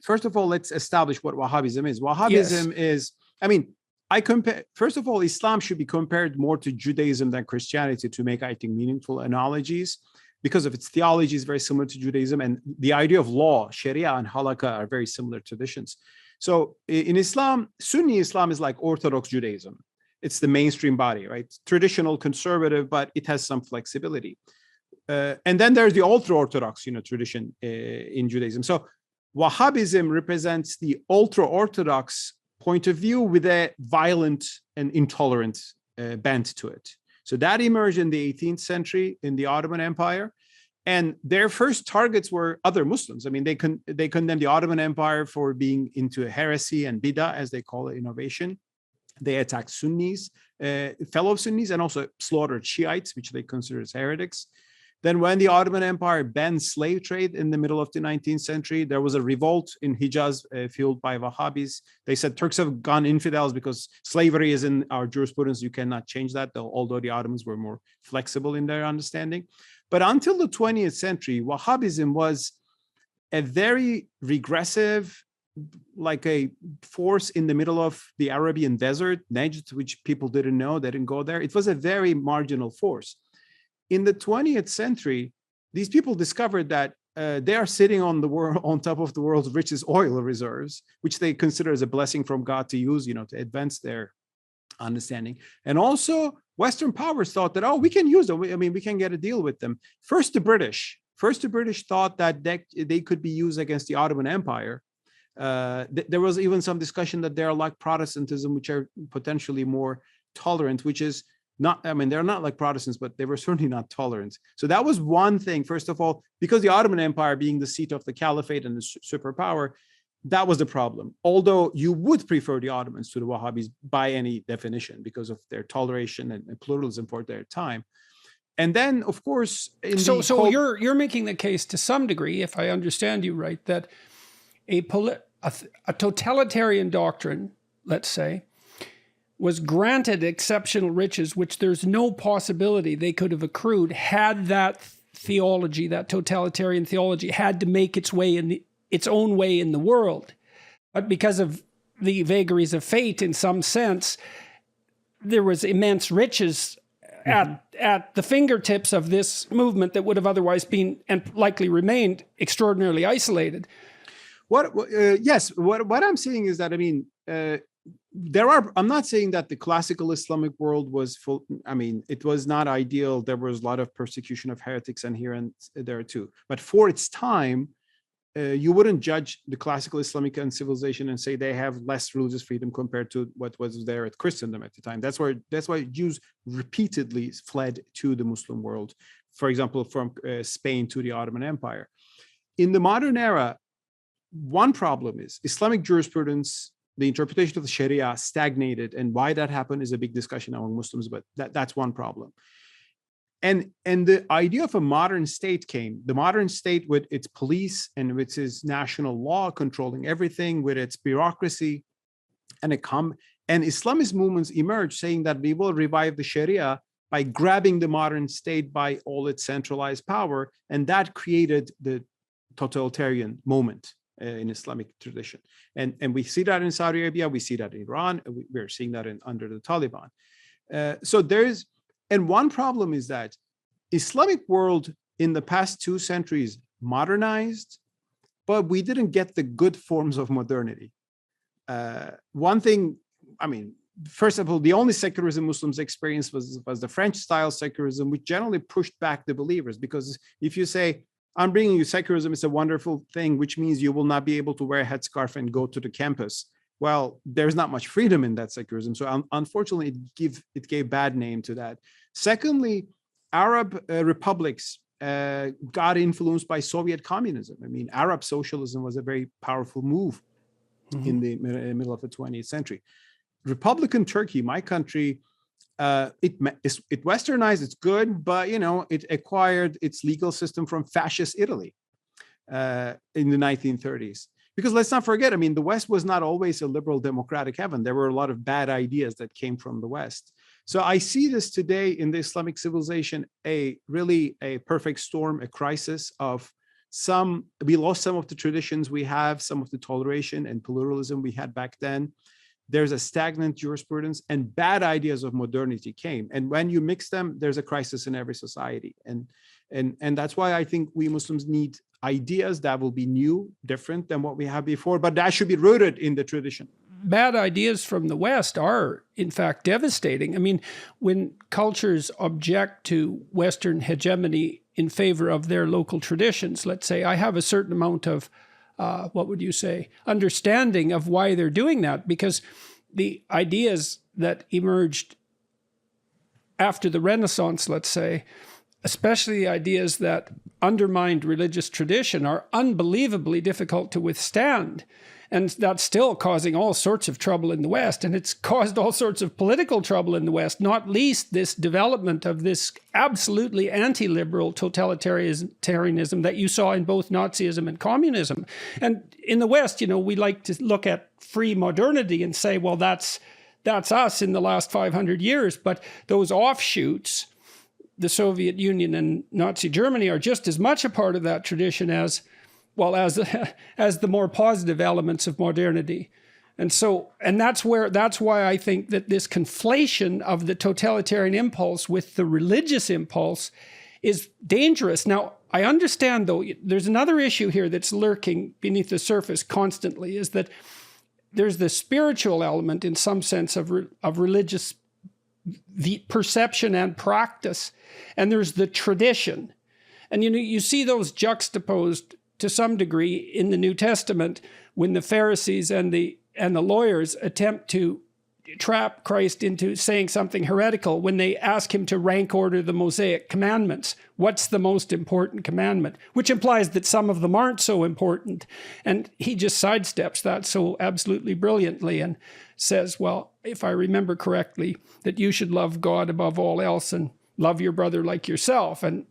first of all, let's establish what Wahhabism is. Wahhabism is, first of all, Islam should be compared more to Judaism than Christianity to make, I think, meaningful analogies, because of its theology is very similar to Judaism, and the idea of law, Sharia and Halakha are very similar traditions. So in Islam, Sunni Islam is like Orthodox Judaism. It's the mainstream body, right? Traditional, conservative, but it has some flexibility. And then there's the ultra-Orthodox, tradition in Judaism. So Wahhabism represents the ultra-Orthodox point of view with a violent and intolerant bent to it. So that emerged in the 18th century in the Ottoman Empire. And their first targets were other Muslims. They condemned the Ottoman Empire for being into a heresy and bid'ah, as they call it, innovation. They attacked Sunnis, fellow Sunnis, and also slaughtered Shiites, which they considered as heretics. Then when the Ottoman Empire banned slave trade in the middle of the 19th century, there was a revolt in Hijaz fueled by Wahhabis. They said Turks have gone infidels because slavery is in our jurisprudence. You cannot change that, although the Ottomans were more flexible in their understanding. But until the 20th century, Wahhabism was a very regressive, like a force in the middle of the Arabian desert, Najd, which people didn't know, they didn't go there. It was a very marginal force. In the 20th century, these people discovered that they are sitting on top of the world's richest oil reserves, which they consider as a blessing from God to use, to advance their understanding. And also, Western powers thought that, we can use them. We can get a deal with them. First, the British thought that they could be used against the Ottoman Empire. There was even some discussion that they're like Protestantism, which are potentially more tolerant, which is not, they're not like Protestants, but they were certainly not tolerant. So that was one thing, first of all, because the Ottoman Empire being the seat of the caliphate and the superpower, that was the problem. Although you would prefer the Ottomans to the Wahhabis by any definition because of their toleration and pluralism for their time. And then, of course, you're making the case to some degree, if I understand you right, that a totalitarian doctrine, let's say, was granted exceptional riches, which there's no possibility they could have accrued had that theology, that totalitarian theology, had to make its own way in the world. But because of the vagaries of fate, in some sense, there was immense riches at the fingertips of this movement that would have otherwise been and likely remained extraordinarily isolated. Yes, what I'm saying is that, I'm not saying that the classical Islamic world was full. It was not ideal. There was a lot of persecution of heretics and here and there too. But for its time, you wouldn't judge the classical Islamic civilization and say they have less religious freedom compared to what was there at Christendom at the time. That's why Jews repeatedly fled to the Muslim world. For example, from Spain to the Ottoman Empire. In the modern era, one problem is Islamic jurisprudence, the interpretation of the Sharia stagnated, and why that happened is a big discussion among Muslims, but that's one problem. And the idea of a modern state came, the modern state with its police and with its national law controlling everything, with its bureaucracy, and Islamist movements emerged saying that we will revive the Sharia by grabbing the modern state by all its centralized power, and that created the totalitarian moment in Islamic tradition. And we see that in Saudi Arabia, we see that in Iran, we're seeing that under the Taliban. And one problem is that Islamic world in the past 2 centuries modernized, but we didn't get the good forms of modernity. One thing, I mean, first of all, the only secularism Muslims experienced was the French style secularism, which generally pushed back the believers. Because if you say, I'm bringing you secularism, it's a wonderful thing, which means you will not be able to wear a headscarf and go to the campus. Well, there's not much freedom in that secularism. So unfortunately, it gave bad name to that. Secondly, Arab republics got influenced by Soviet communism. I mean, Arab socialism was a very powerful move in the middle of the 20th century. Republican Turkey, my country, it westernized, it's good, but it acquired its legal system from fascist Italy in the 1930s. Because let's not forget, I mean, the West was not always a liberal democratic heaven. There were a lot of bad ideas that came from the West. So I see this today in the Islamic civilization, really a perfect storm, a crisis of we lost some of the traditions we have, some of the toleration and pluralism we had back then. There's a stagnant jurisprudence, and bad ideas of modernity came. And when you mix them, there's a crisis in every society. And that's why I think we Muslims need ideas that will be new, different than what we have before, but that should be rooted in the tradition. Bad ideas from the West are, in fact, devastating. I mean, when cultures object to Western hegemony in favor of their local traditions, let's say, I have a certain amount of what would you say, understanding of why they're doing that, because the ideas that emerged after the Renaissance, let's say, especially the ideas that undermined religious tradition, are unbelievably difficult to withstand. And that's still causing all sorts of trouble in the West. And it's caused all sorts of political trouble in the West, not least this development of this absolutely anti-liberal totalitarianism that you saw in both Nazism and communism. And in the West, we like to look at free modernity and say, well, that's us in the last 500 years. But those offshoots, the Soviet Union and Nazi Germany, are just as much a part of that tradition as the more positive elements of modernity. And that's why I think that this conflation of the totalitarian impulse with the religious impulse is dangerous. Now, I understand, though, there's another issue here that's lurking beneath the surface constantly, is that there's the spiritual element in some sense of religious perception and practice, and there's the tradition. And you see those juxtaposed to some degree in the New Testament when the Pharisees and the lawyers attempt to trap Christ into saying something heretical when they ask him to rank order the Mosaic commandments. What's the most important commandment? Which implies that some of them aren't so important. And he just sidesteps that so absolutely brilliantly and says, well, if I remember correctly, that you should love God above all else and love your brother like yourself. And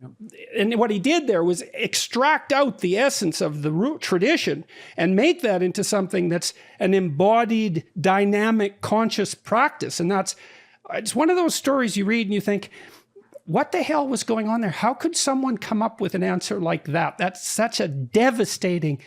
what he did there was extract out the essence of the root tradition and make that into something that's an embodied, dynamic, conscious practice. And it's one of those stories you read and you think, what the hell was going on there? How could someone come up with an answer like that? That's such a devastating,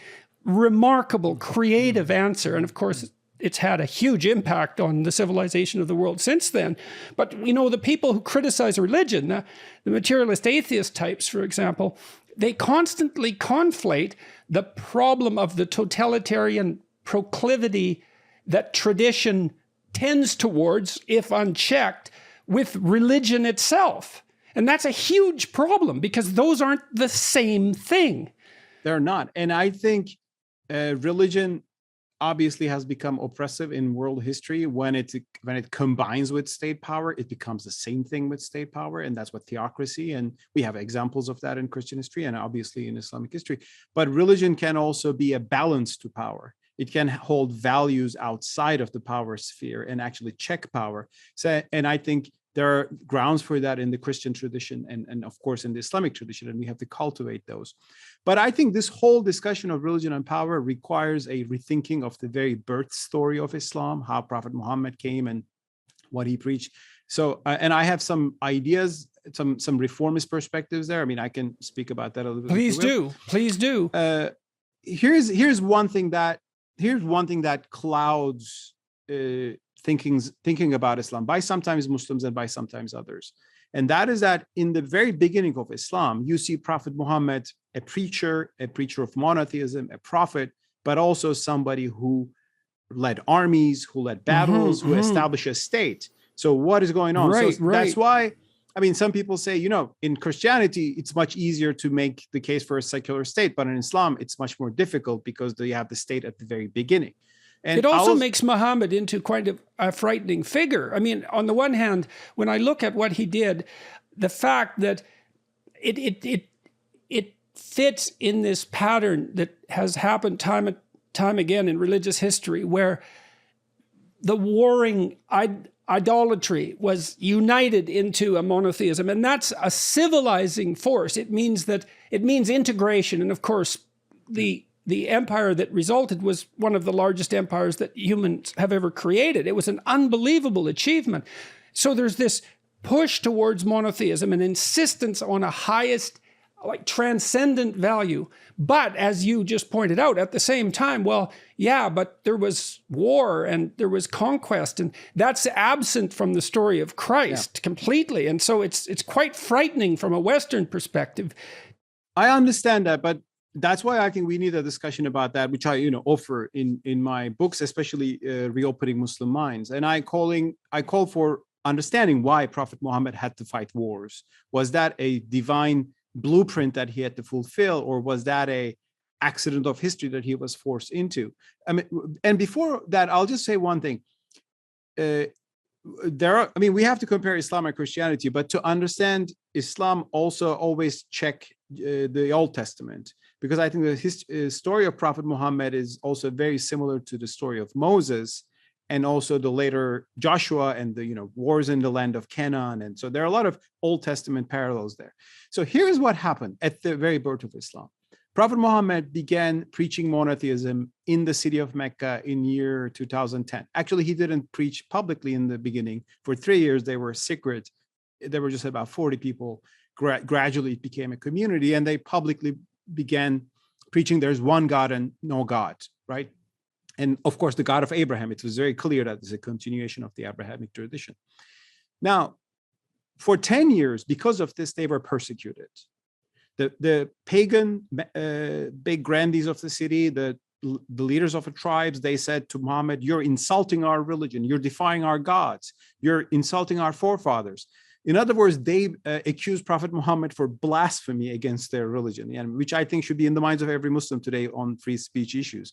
remarkable, creative answer. And of course, it's had a huge impact on the civilization of the world since then. But the people who criticize religion, the materialist atheist types, for example, they constantly conflate the problem of the totalitarian proclivity that tradition tends towards, if unchecked, with religion itself. And that's a huge problem because those aren't the same thing. They're not. And I think religion obviously has become oppressive in world history. When it combines with state power, it becomes the same thing with state power, and that's what theocracy. And we have examples of that in Christian history and obviously in Islamic history. But religion can also be a balance to power. It can hold values outside of the power sphere and actually check power. So, and I think there are grounds for that in the Christian tradition and of course in the Islamic tradition, and we have to cultivate those. But I think this whole discussion of religion and power requires a rethinking of the very birth story of Islam, how Prophet Muhammad came and what he preached. So, and I have some ideas, some reformist perspectives there. I mean, I can speak about that a little bit. Please do. Here's one thing that clouds thinking about Islam by sometimes Muslims and by sometimes others. And that is that in the very beginning of Islam, you see Prophet Muhammad, a preacher of monotheism, a prophet, but also somebody who led armies, who led battles, who established a state. So what is going on? That's why, I mean, some people say, in Christianity, it's much easier to make the case for a secular state, but in Islam, it's much more difficult because you have the state at the very beginning. And it also makes Muhammad into quite a frightening figure. I mean, on the one hand, when I look at what he did, the fact that it fits in this pattern that has happened time and time again in religious history, where the warring idolatry was united into a monotheism, and that's a civilizing force. It means integration, and of course, the empire that resulted was one of the largest empires that humans have ever created. It was an unbelievable achievement. So there's this push towards monotheism, an insistence on a highest, transcendent value. But as you just pointed out, at the same time, well, yeah, but there was war and there was conquest, and that's absent from the story of Christ completely. And so it's quite frightening from a Western perspective. I understand that, but that's why I think we need a discussion about that, which I offer in my books, especially Reopening Muslim Minds. And I call for understanding why Prophet Muhammad had to fight wars. Was that a divine blueprint that he had to fulfill, or was that a accident of history that he was forced into? I mean, and before that, I'll just say one thing. We have to compare Islam and Christianity, but to understand Islam, also always check the Old Testament, because I think the story of Prophet Muhammad is also very similar to the story of Moses, and also the later Joshua and the wars in the land of Canaan. And so there are a lot of Old Testament parallels there. So here's what happened at the very birth of Islam. Prophet Muhammad began preaching monotheism in the city of Mecca in year 2010. Actually, he didn't preach publicly in the beginning. For 3 years, they were secret. There were just about 40 people. Gradually, it became a community, and they publicly began preaching there's one God and no God, right? And of course, the God of Abraham. It was very clear that it's a continuation of the Abrahamic tradition. Now, for 10 years, because of this, they were persecuted. The pagan big grandees of the city, the leaders of the tribes, they said to Muhammad, you're insulting our religion, you're defying our gods, you're insulting our forefathers. In other words, they accused Prophet Muhammad for blasphemy against their religion, and which I think should be in the minds of every Muslim today on free speech issues.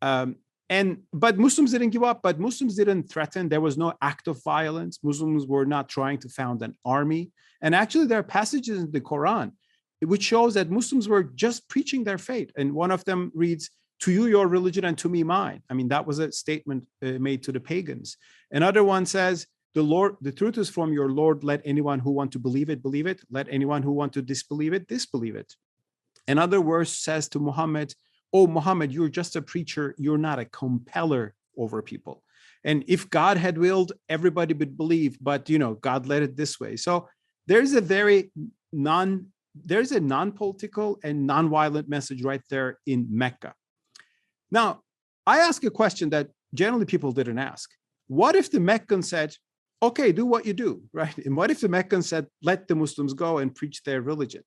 But Muslims didn't give up, but Muslims didn't threaten. There was no act of violence. Muslims were not trying to found an army. And actually, there are passages in the Quran which shows that Muslims were just preaching their faith. And one of them reads, to you your religion and to me mine. I mean, that was a statement made to the pagans. Another one says, the truth is from your Lord. Let anyone who want to believe it, believe it. Let anyone who want to disbelieve it, disbelieve it. Another verse says to Muhammad, oh, Muhammad, you're just a preacher. You're not a compeller over people. And if God had willed, everybody would believe, but God led it this way. So there's a non-political and non-violent message right there in Mecca. Now, I ask a question that generally people didn't ask. What if the Meccans said, okay, do what you do, right? And what if the Meccans said, let the Muslims go and preach their religion?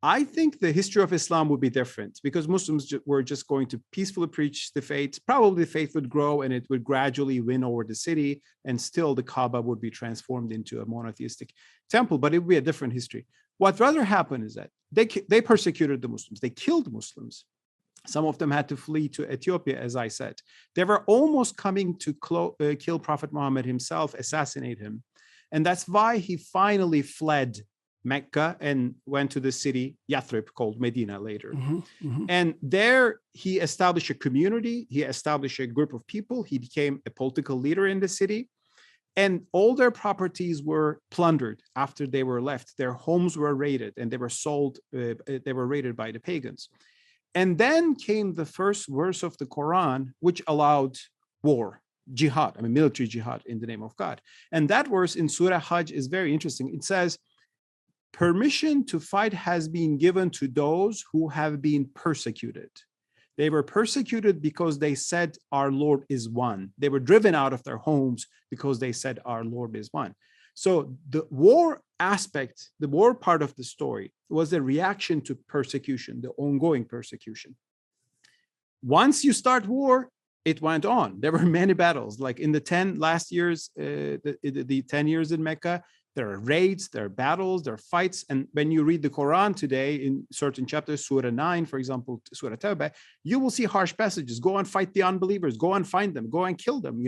I think the history of Islam would be different, because Muslims were just going to peacefully preach the faith. Probably the faith would grow and it would gradually win over the city, and still the Kaaba would be transformed into a monotheistic temple, but it would be a different history. What rather happened is that they persecuted the Muslims. They killed Muslims. Some of them had to flee to Ethiopia, as I said. They were almost coming to kill Prophet Muhammad himself, assassinate him. And that's why he finally fled Mecca and went to the city Yathrib, called Medina later. And there he established a community. He established a group of people. He became a political leader in the city. And all their properties were plundered after they were left. Their homes were raided and they were sold. They were raided by the pagans. And then came the first verse of the Quran, which allowed war, jihad, military jihad in the name of God. And that verse in Surah Hajj is very interesting. It says, permission to fight has been given to those who have been persecuted. They were persecuted because they said, our Lord is one. They were driven out of their homes because they said, our Lord is one. So the war aspect, the war part of the story was a reaction to persecution, the ongoing persecution. Once you start war, it went on. There were many battles. Like in the 10 last years, the 10 years in Mecca, there are raids, there are battles, there are fights. And when you read the Quran today in certain chapters, Surah 9, for example, Surah Tawbah, you will see harsh passages. Go and fight the unbelievers, go and find them, go and kill them,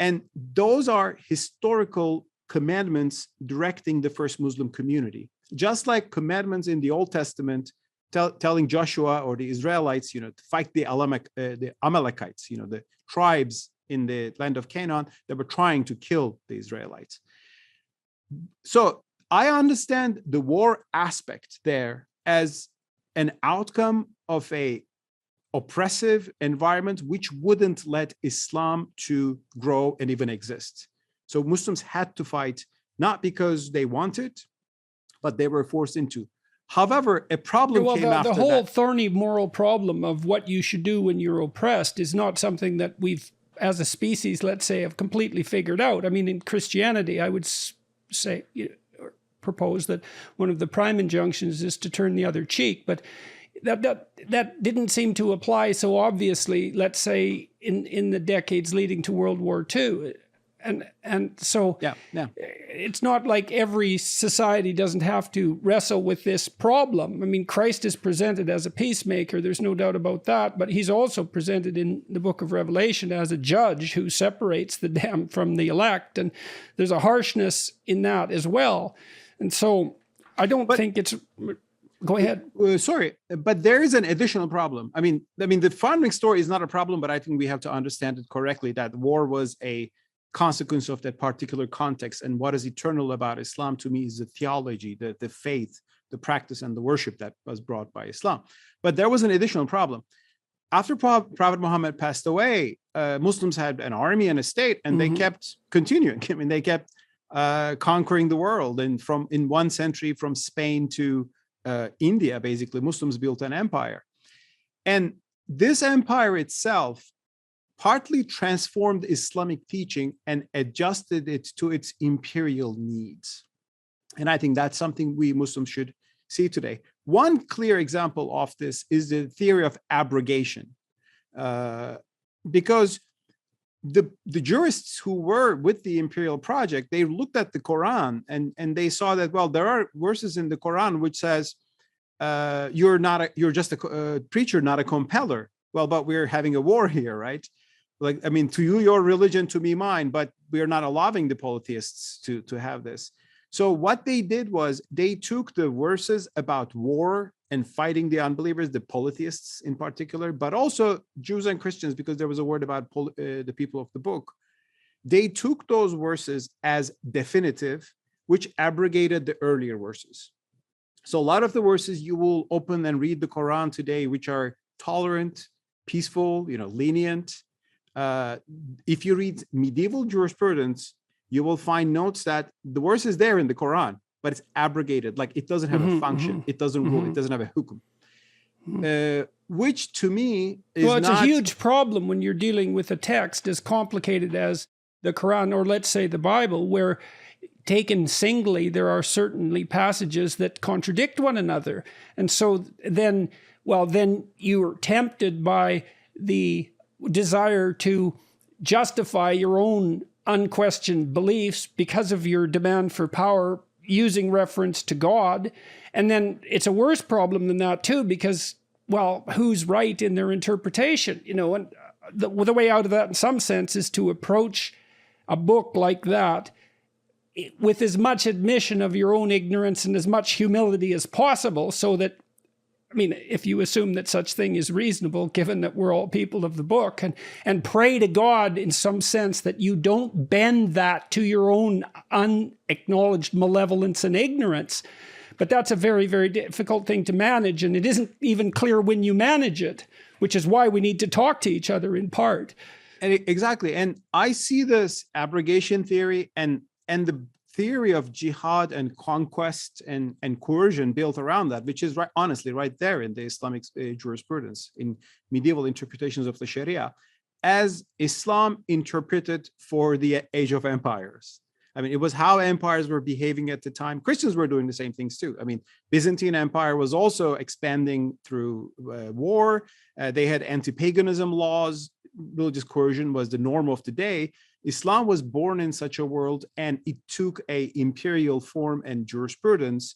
And those are historical commandments directing the first Muslim community. Just like commandments in the Old Testament telling Joshua or the Israelites, to fight the Amalekites, the tribes in the land of Canaan that were trying to kill the Israelites. So I understand the war aspect there as an outcome of a oppressive environment which wouldn't let Islam to grow and even exist. So Muslims had to fight, not because they wanted, but they were forced into. However, a problem came after that. The whole thorny moral problem of what you should do when you're oppressed is not something that we've, as a species, let's say, have completely figured out. In Christianity, I would say, or propose that one of the prime injunctions is to turn the other cheek, but that didn't seem to apply so obviously, let's say, in the decades leading to World War II. And so it's not like every society doesn't have to wrestle with this problem. Christ is presented as a peacemaker, there's no doubt about that, but he's also presented in the book of Revelation as a judge who separates the damned from the elect, and there's a harshness in that as well. And so I don't think it's... Go ahead. Sorry, but there is an additional problem. The founding story is not a problem, but I think we have to understand it correctly, that war was a consequence of that particular context. And what is eternal about Islam to me is the theology, the faith, the practice, and the worship that was brought by Islam. But there was an additional problem. After Prophet Muhammad passed away, Muslims had an army and a state, and they kept continuing. They kept conquering the world. And in one century, from Spain to India, basically, Muslims built an empire. And this empire itself partly transformed Islamic teaching and adjusted it to its imperial needs. And I think that's something we Muslims should see today. One clear example of this is the theory of abrogation, because the jurists who were with the imperial project, they looked at the Quran and they saw that, well, there are verses in the Quran which says, you're just a preacher, not a compeller. Well, but we're having a war here, right? To you, your religion, to me, mine, but we're not allowing the polytheists to have this. So what they did was they took the verses about war and fighting the unbelievers, the polytheists in particular, but also Jews and Christians, because there was a word about the people of the book. They took those verses as definitive, which abrogated the earlier verses. So a lot of the verses you will open and read the Quran today, which are tolerant, peaceful, lenient. If you read medieval jurisprudence, you will find notes that the verse is there in the Quran, but it's abrogated. Like it doesn't have a function. It doesn't rule. It doesn't have a hukum. Which to me is it's a huge problem when you're dealing with a text as complicated as the Quran, or let's say the Bible, where taken singly, there are certainly passages that contradict one another. And so then you're tempted by the desire to justify your own unquestioned beliefs because of your demand for power using reference to God. And then it's a worse problem than that too, because well, who's right in their interpretation, you know, and the way out of that in some sense is to approach a book like that with as much admission of your own ignorance and as much humility as possible, so that, I mean, if you assume that such thing is reasonable, given that we're all people of the book, and pray to God in some sense that you don't bend that to your own unacknowledged malevolence and ignorance. But that's a very, very difficult thing to manage, and it isn't even clear when you manage it, which is why we need to talk to each other in part. Exactly. And I see this abrogation theory and the theory of jihad and conquest and coercion built around that, which is honestly right there in the Islamic jurisprudence, in medieval interpretations of the Sharia, as Islam interpreted for the Age of Empires. I mean, it was how empires were behaving at the time. Christians were doing the same things too. I mean, Byzantine Empire was also expanding through war. They had anti-paganism laws. Religious coercion was the norm of the day. Islam was born in such a world, and it took an imperial form and jurisprudence.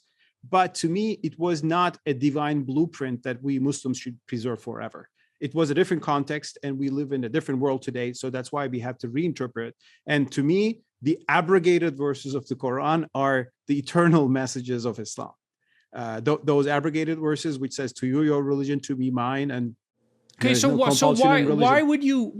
But to me, it was not a divine blueprint that we Muslims should preserve forever. It was a different context, and we live in a different world today. So that's why we have to reinterpret. And to me, the abrogated verses of the Quran are the eternal messages of Islam. Those abrogated verses, which says, "To you, your religion, to me, mine," and okay, so why would you?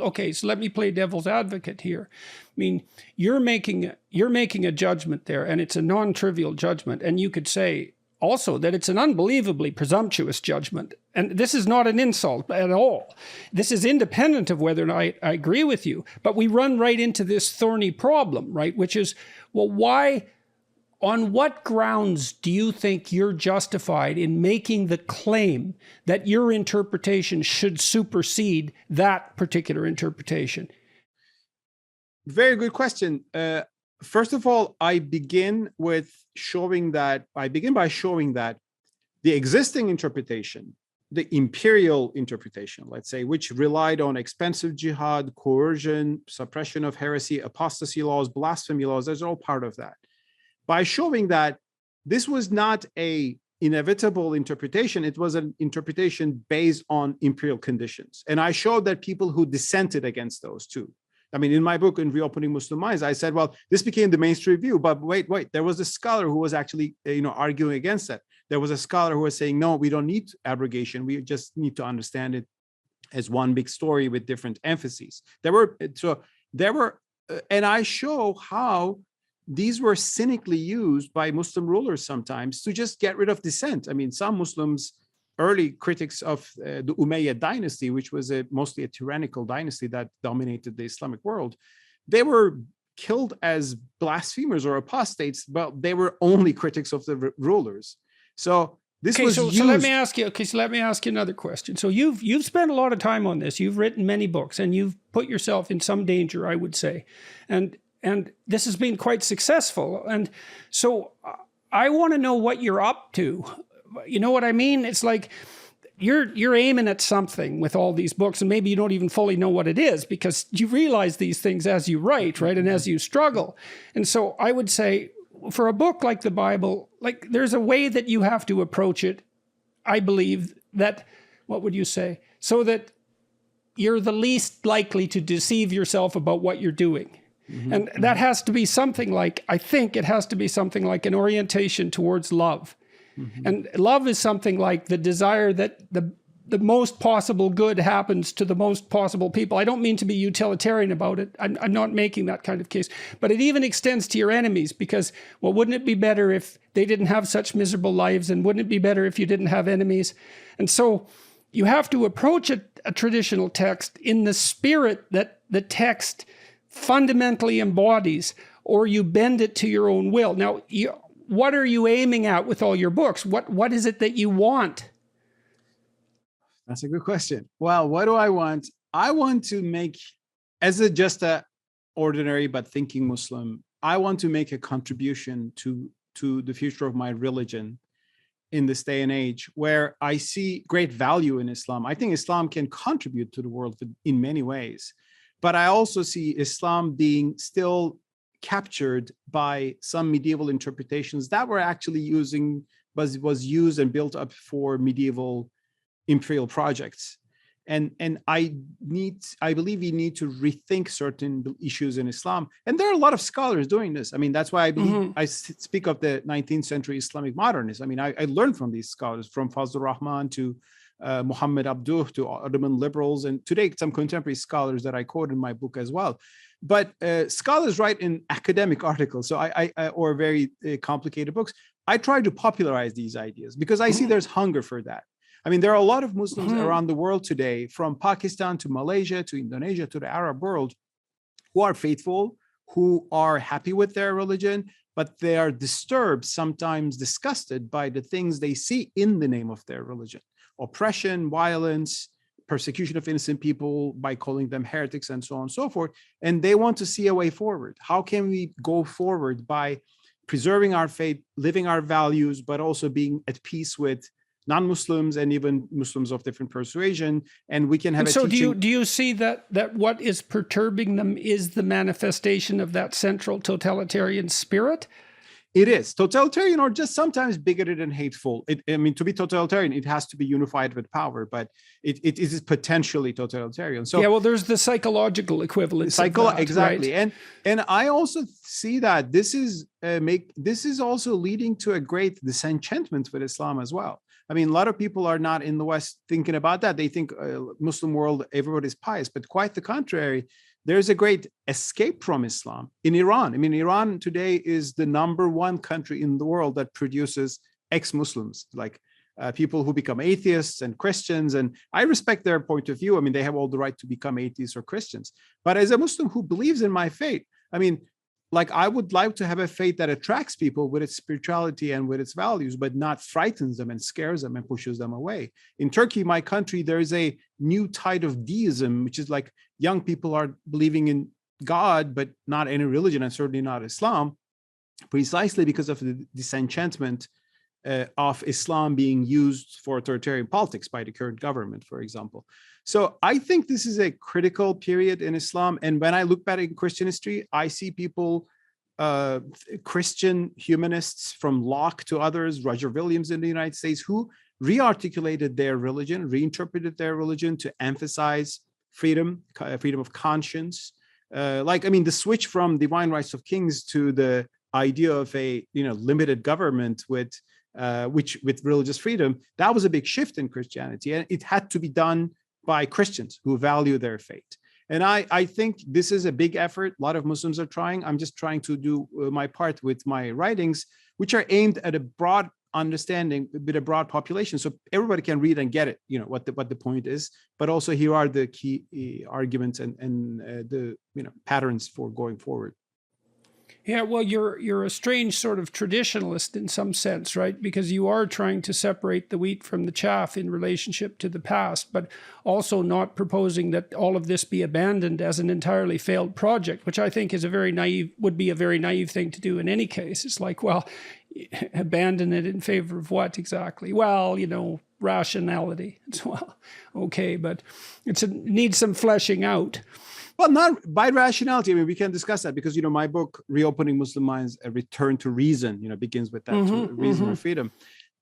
Okay, so let me play devil's advocate here. I mean, you're making a judgment there, and it's a non-trivial judgment, and you could say also that it's an unbelievably presumptuous judgment. And this is not an insult at all. This is independent of whether or not I agree with you. But we run right into this thorny problem, right? Which is, well, why, on what grounds do you think you're justified in making the claim that your interpretation should supersede that particular interpretation? Very good question. First of all, I begin by showing that the existing interpretation, the imperial interpretation, let's say, which relied on expensive jihad, coercion, suppression of heresy, apostasy laws, blasphemy laws, those are all part of that. By showing that this was not an inevitable interpretation, it was an interpretation based on imperial conditions. And I showed that people who dissented against those too. I mean, in my book, in Reopening Muslim Minds, I said, well, this became the mainstream view, but wait, there was a scholar who was actually, arguing against that. There was a scholar who was saying, no, we don't need abrogation. We just need to understand it as one big story with different emphases. And I show how these were cynically used by Muslim rulers sometimes to just get rid of dissent. I mean, some Muslims, early critics of the Umayyad dynasty, which was mostly a tyrannical dynasty that dominated the Islamic world, they were killed as blasphemers or apostates, but they were only critics of the rulers. So this was used. So let me ask you. Okay, so let me ask you another question. So you've spent a lot of time on this. You've written many books, and you've put yourself in some danger, I would say, and this has been quite successful. And so I want to know what you're up to. You know what I mean? It's like you're aiming at something with all these books, and maybe you don't even fully know what it is, because you realize these things as you write, right? And as you struggle. And so I would say, for a book like the Bible, like, there's a way that you have to approach it, I believe, that, what would you say? So that you're the least likely to deceive yourself about what you're doing. Mm-hmm. And that has to be something like, I think it has to be something like an orientation towards love. Mm-hmm. And love is something like the desire that the most possible good happens to the most possible people. I don't mean to be utilitarian about it. I'm not making that kind of case. But it even extends to your enemies, because, well, wouldn't it be better if they didn't have such miserable lives? And wouldn't it be better if you didn't have enemies? And so you have to approach a traditional text in the spirit that the text fundamentally embodies, or you bend it to your own will. Now, what are you aiming at with all your books? What is it that you want? That's a good question. Well, what do I want? I want to make, as just a ordinary but thinking Muslim, I want to make a contribution to the future of my religion in this day and age, where I see great value in Islam. I think Islam can contribute to the world in many ways, but I also see Islam being still captured by some medieval interpretations that were actually was used and built up for medieval imperial projects. And I believe we need to rethink certain issues in Islam. And there are a lot of scholars doing this. I mean, that's why I believe I speak of the 19th century Islamic modernists. I mean, I learned from these scholars, from Fazlur Rahman to Muhammad Abduh to Ottoman liberals, and today some contemporary scholars that I quote in my book as well. But scholars write in academic articles, so or very complicated books. I try to popularize these ideas because I see there's hunger for that. I mean, there are a lot of Muslims around the world today, from Pakistan to Malaysia to Indonesia to the Arab world, who are faithful, who are happy with their religion, but they are disturbed, sometimes disgusted by the things they see in the name of their religion: oppression, violence, persecution of innocent people by calling them heretics, and so on and so forth. And they want to see a way forward. How can we go forward by preserving our faith, living our values, but also being at peace with non-Muslims and even Muslims of different persuasion, and we can have. So, do you see that what is perturbing them is the manifestation of that central totalitarian spirit? It is totalitarian, or just sometimes bigoted and hateful. I mean, to be totalitarian, it has to be unified with power, but it is potentially totalitarian. So, yeah, well, there's the psychological equivalent. Exactly, right? And I also see that this is also leading to a great disenchantment with Islam as well. I mean, a lot of people are not in the West thinking about that. They think Muslim world, everybody's pious, but quite the contrary. There's a great escape from Islam in Iran. I mean, Iran today is the #1 country in the world that produces ex-Muslims, like people who become atheists and Christians. And I respect their point of view. I mean, they have all the right to become atheists or Christians. But as a Muslim who believes in my faith, I mean, like, I would like to have a faith that attracts people with its spirituality and with its values, but not frightens them and scares them and pushes them away. In Turkey, my country, there is a new tide of deism, which is like young people are believing in God, but not any religion, and certainly not Islam, precisely because of the disenchantment of Islam being used for authoritarian politics by the current government, for example. So I think this is a critical period in Islam. And when I look back in Christian history, I see people, Christian humanists from Locke to others, Roger Williams in the United States, who rearticulated their religion, reinterpreted their religion to emphasize freedom, freedom of conscience. The switch from divine rights of kings to the idea of a limited government with religious freedom, that was a big shift in Christianity, and it had to be done by Christians who value their faith. And I think this is a big effort. A lot of Muslims are trying. I'm just trying to do my part with my writings, which are aimed at a broad understanding with a broad population, so everybody can read and get it, what the point is. But also, here are the key arguments and the patterns for going forward. Yeah, well, you're a strange sort of traditionalist in some sense, right? Because you are trying to separate the wheat from the chaff in relationship to the past, but also not proposing that all of this be abandoned as an entirely failed project, which I think is would be a very naive thing to do in any case. It's like, well, abandon it in favor of what exactly? Well, rationality. It's, well, okay, but it needs some fleshing out. Well, not by rationality. I mean, we can discuss that because, my book, Reopening Muslim Minds, A Return to Reason, begins with that, reason or freedom.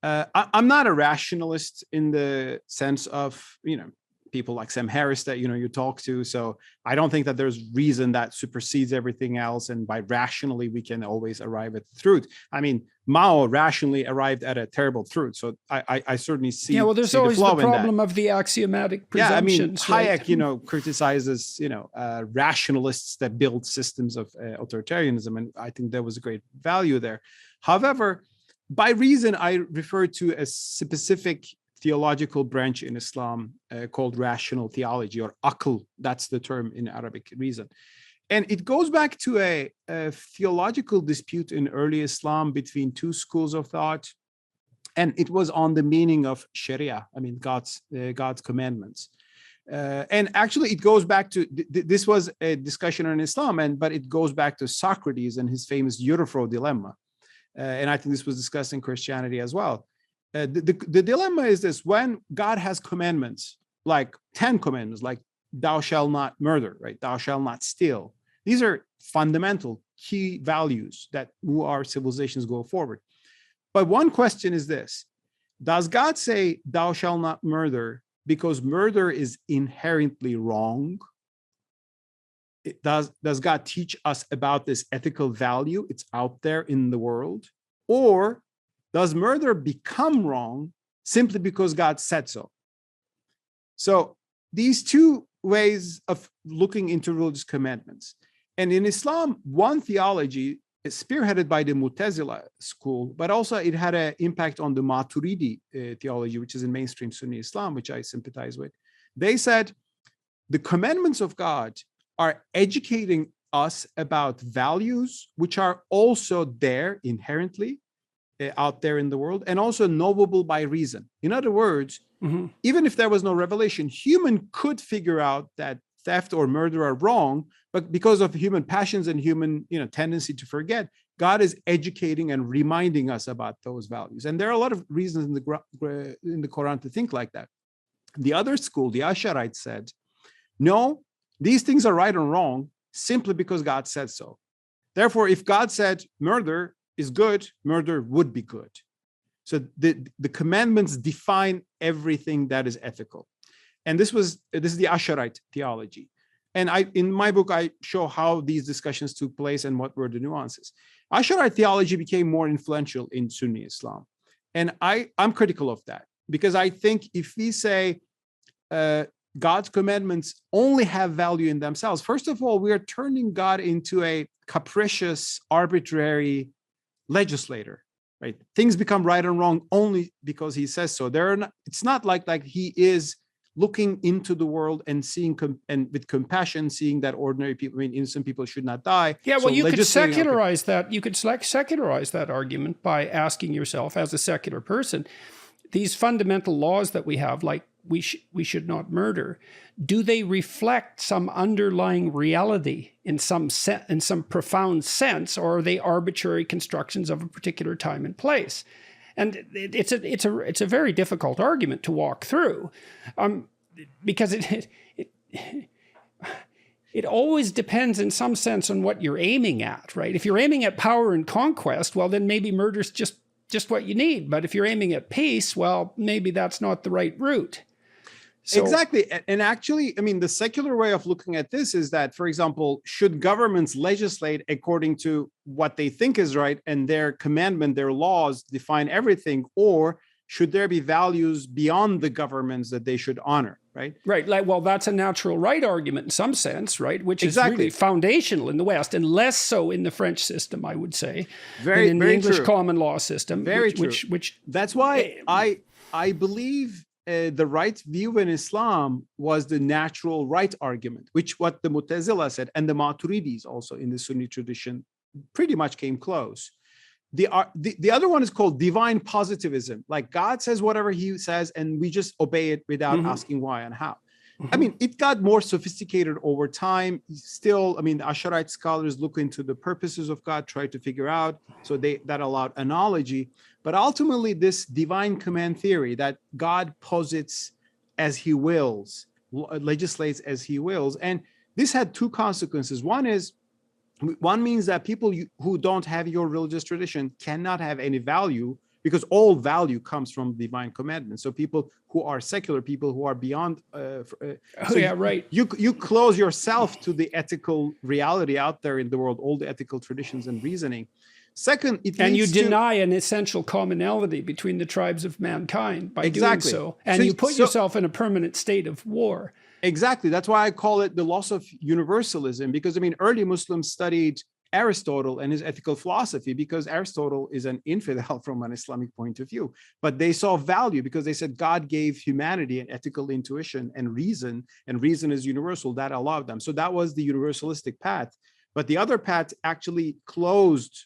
I'm not a rationalist in the sense of, people like Sam Harris that, you talk to. So I don't think that there's reason that supersedes everything else. And by rationally, we can always arrive at the truth. I mean, Mao rationally arrived at a terrible truth. So I certainly see. Yeah, well, there's always the problem of the axiomatic presumptions. Yeah, I mean, Hayek, criticizes, rationalists that build systems of authoritarianism. And I think there was a great value there. However, by reason, I refer to a specific theological branch in Islam called rational theology, or akl. That's the term in Arabic, reason. And it goes back to a theological dispute in early Islam between two schools of thought. And it was on the meaning of Sharia, I mean, God's commandments. And actually, it goes back to, this was a discussion on Islam, but it goes back to Socrates and his famous Euthyphro dilemma. And I think this was discussed in Christianity as well. The dilemma is this: when God has commandments, like 10 commandments, like thou shalt not murder, right? Thou shalt not steal. These are fundamental key values that move our civilizations go forward. But one question is this: does God say thou shalt not murder because murder is inherently wrong? Does God teach us about this ethical value? It's out there in the world. Or does murder become wrong simply because God said so? So these two ways of looking into religious commandments. And in Islam, one theology is spearheaded by the Mu'tazila school, but also it had an impact on the Maturidi theology, which is in mainstream Sunni Islam, which I sympathize with. They said the commandments of God are educating us about values which are also there inherently out there in the world, and also knowable by reason. In other words, even if there was no revelation, human could figure out that theft or murder are wrong, but because of human passions and human tendency to forget, God is educating and reminding us about those values. And there are a lot of reasons in the Quran to think like that. The other school, the Asharites, said, no, these things are right and wrong simply because God said so. Therefore, if God said murder is good, murder would be good. So the commandments define everything that is ethical. And this is the Asharite theology. And in my book, I show how these discussions took place and what were the nuances. Asharite theology became more influential in Sunni Islam. And I'm critical of that, because I think if we say God's commandments only have value in themselves, first of all, we are turning God into a capricious, arbitrary legislator, right? Things become right and wrong only because he says so. It's not like he is looking into the world and seeing and with compassion, seeing that ordinary people, innocent people should not die. Yeah, well, you could secularize that. You could secularize that argument by asking yourself, as a secular person, these fundamental laws that we have, like we should not murder, do they reflect some underlying reality in some profound sense, or are they arbitrary constructions of a particular time and place? And it's a very difficult argument to walk through, because it always depends in some sense on what you're aiming at, right? If you're aiming at power and conquest, well, then maybe murder's just what you need. But if you're aiming at peace, well, maybe that's not the right route. So, exactly. And actually, the secular way of looking at this is that, for example, should governments legislate according to what they think is right and their commandment, their laws define everything, or should there be values beyond the governments that they should honor, right? Right. Well, that's a natural right argument in some sense, right? Which is really foundational in the West, and less so in the French system, I would say, than in the English common law system. Very true. That's why I believe the right view in Islam was the natural right argument, which what the Mu'tazila said, and the Maturidis also in the Sunni tradition pretty much came close. The other one is called divine positivism. Like God says whatever he says, and we just obey it without asking why and how. It got more sophisticated over time. Still, the Asharite scholars look into the purposes of God, try to figure out, so that allowed analogy. But ultimately, this divine command theory that God posits as he wills, legislates as he wills. And this had two consequences. One means that people who don't have your religious tradition cannot have any value, because all value comes from divine commandments. So people who are secular, people who are beyond, you close yourself to the ethical reality out there in the world, all the ethical traditions and reasoning. Second, you deny an essential commonality between the tribes of mankind by doing so, and you put yourself in a permanent state of war. Exactly. That's why I call it the loss of universalism, because early Muslims studied Aristotle and his ethical philosophy, because Aristotle is an infidel from an Islamic point of view. But they saw value because they said God gave humanity an ethical intuition and reason is universal. That allowed them. So that was the universalistic path. But the other path actually closed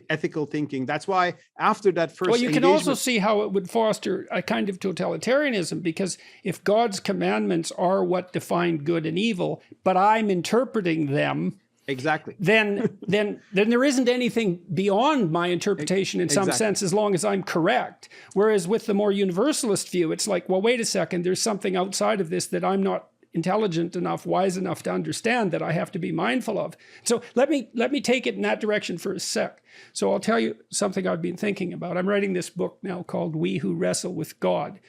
ethical thinking. That's why after that first you can also see how it would foster a kind of totalitarianism, because if God's commandments are what define good and evil, but I'm interpreting them, exactly, then there isn't anything beyond my interpretation in some sense, as long as I'm correct. Whereas with the more universalist view, it's like, well, wait a second, there's something outside of this that I'm not intelligent enough, wise enough to understand, that I have to be mindful of. So let me take it in that direction for a sec. So I'll tell you something I've been thinking about. I'm writing this book now called We Who Wrestle with God.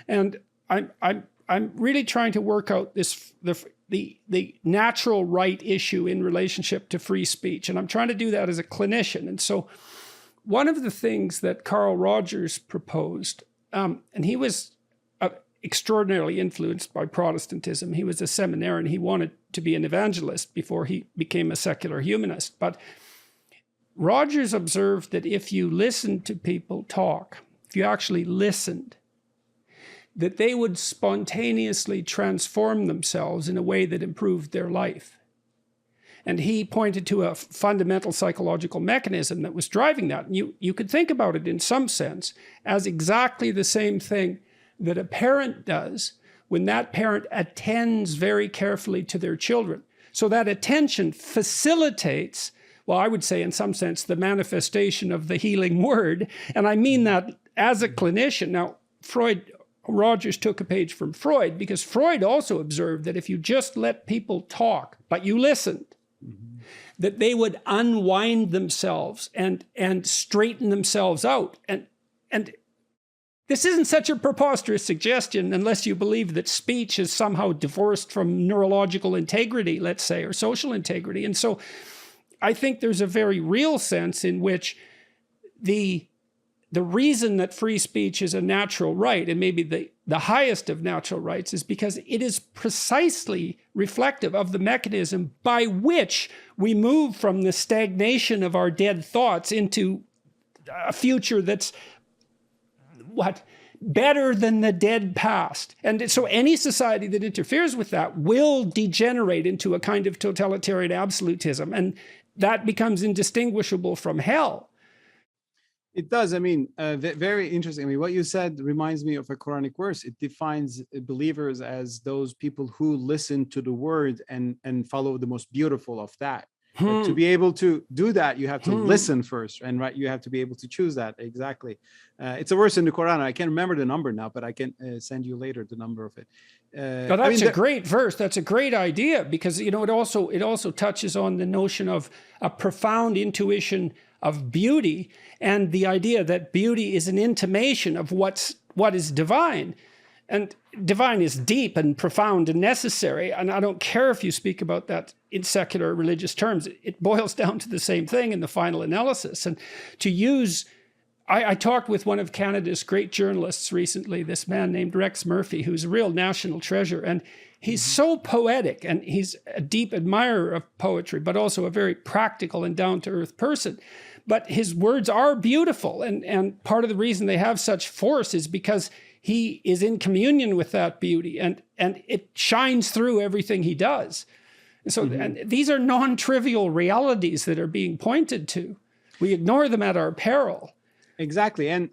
And I'm really trying to work out the natural right issue in relationship to free speech, and I'm trying to do that as a clinician. And so, one of the things that Carl Rogers proposed, and he was extraordinarily influenced by Protestantism. He was a seminarian. He wanted to be an evangelist before he became a secular humanist. But Rogers observed that if you listened to people talk, if you actually listened, that they would spontaneously transform themselves in a way that improved their life. And he pointed to a fundamental psychological mechanism that was driving that. And you could think about it in some sense as exactly the same thing that a parent does when that parent attends very carefully to their children. So that attention facilitates, well, I would say in some sense, the manifestation of the healing word. And I mean that as a clinician. Now, Rogers took a page from Freud, because Freud also observed that if you just let people talk, but you listened, that they would unwind themselves and straighten themselves out. And this isn't such a preposterous suggestion unless you believe that speech is somehow divorced from neurological integrity, let's say, or social integrity. And so I think there's a very real sense in which the reason that free speech is a natural right, and maybe the highest of natural rights, is because it is precisely reflective of the mechanism by which we move from the stagnation of our dead thoughts into a future that's better than the dead past. And so any society that interferes with that will degenerate into a kind of totalitarian absolutism, and that becomes indistinguishable from hell. It does. I mean, very interesting. I mean, what you said reminds me of a Quranic verse. It defines believers as those people who listen to the word and follow the most beautiful of that. To be able to do that, you have to listen first, and you have to be able to choose that. Exactly. It's a verse in the Quran. I can't remember the number now, but I can send you later the number of it. But that's a great verse. That's a great idea, because it also touches on the notion of a profound intuition of beauty, and the idea that beauty is an intimation of what is divine. And divine is deep and profound and necessary. And I don't care if you speak about that in secular religious terms. It boils down to the same thing in the final analysis. And to use, I talked with one of Canada's great journalists recently, this man named Rex Murphy, who's a real national treasure. And he's so poetic, and he's a deep admirer of poetry, but also a very practical and down-to-earth person. But his words are beautiful. And part of the reason they have such force is because he is in communion with that beauty, and it shines through everything he does. So and these are non-trivial realities that are being pointed to. We ignore them at our peril. Exactly. And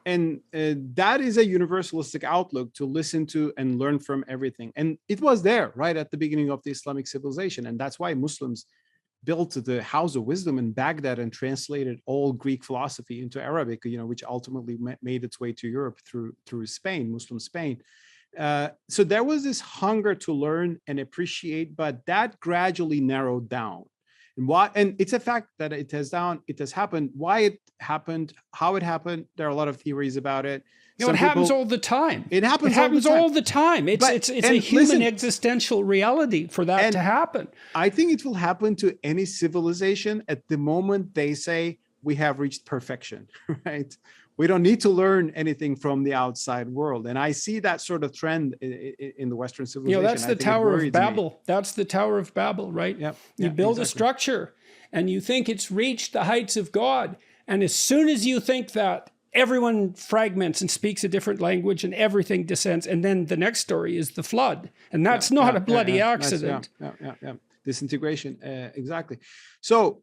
that is a universalistic outlook, to listen to and learn from everything. And it was there right at the beginning of the Islamic civilization. And that's why Muslims built the House of Wisdom in Baghdad and translated all Greek philosophy into Arabic, which ultimately made its way to Europe through Spain, Muslim Spain. So there was this hunger to learn and appreciate, but that gradually narrowed down. And it's a fact that it has happened. Why it happened, how it happened, there are a lot of theories about it. It happens all the time. It happens all the time. It's a human existential reality for that to happen. I think it will happen to any civilization at the moment they say we have reached perfection, right? We don't need to learn anything from the outside world. And I see that sort of trend in the Western civilization. That's the Tower of Babel. That's the Tower of Babel, right? You build a structure and you think it's reached the heights of God. And as soon as you think that, everyone fragments and speaks a different language, and everything descends. And then the next story is the flood. And that's not a bloody accident. Disintegration, exactly. So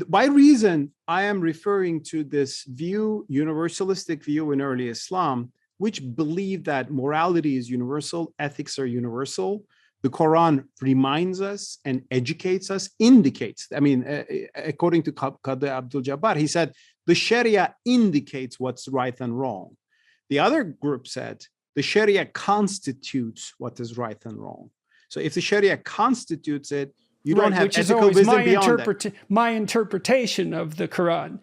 by reason, I am referring to this view, universalistic view in early Islam, which believed that morality is universal, ethics are universal. The Quran reminds us and educates us, indicates. I mean, according to Qadi Abdul Jabbar, he said, the Sharia indicates what's right and wrong. The other group said, the Sharia constitutes what is right and wrong. So if the Sharia constitutes it, you don't have ethical wisdom beyond that. My interpretation of the Quran.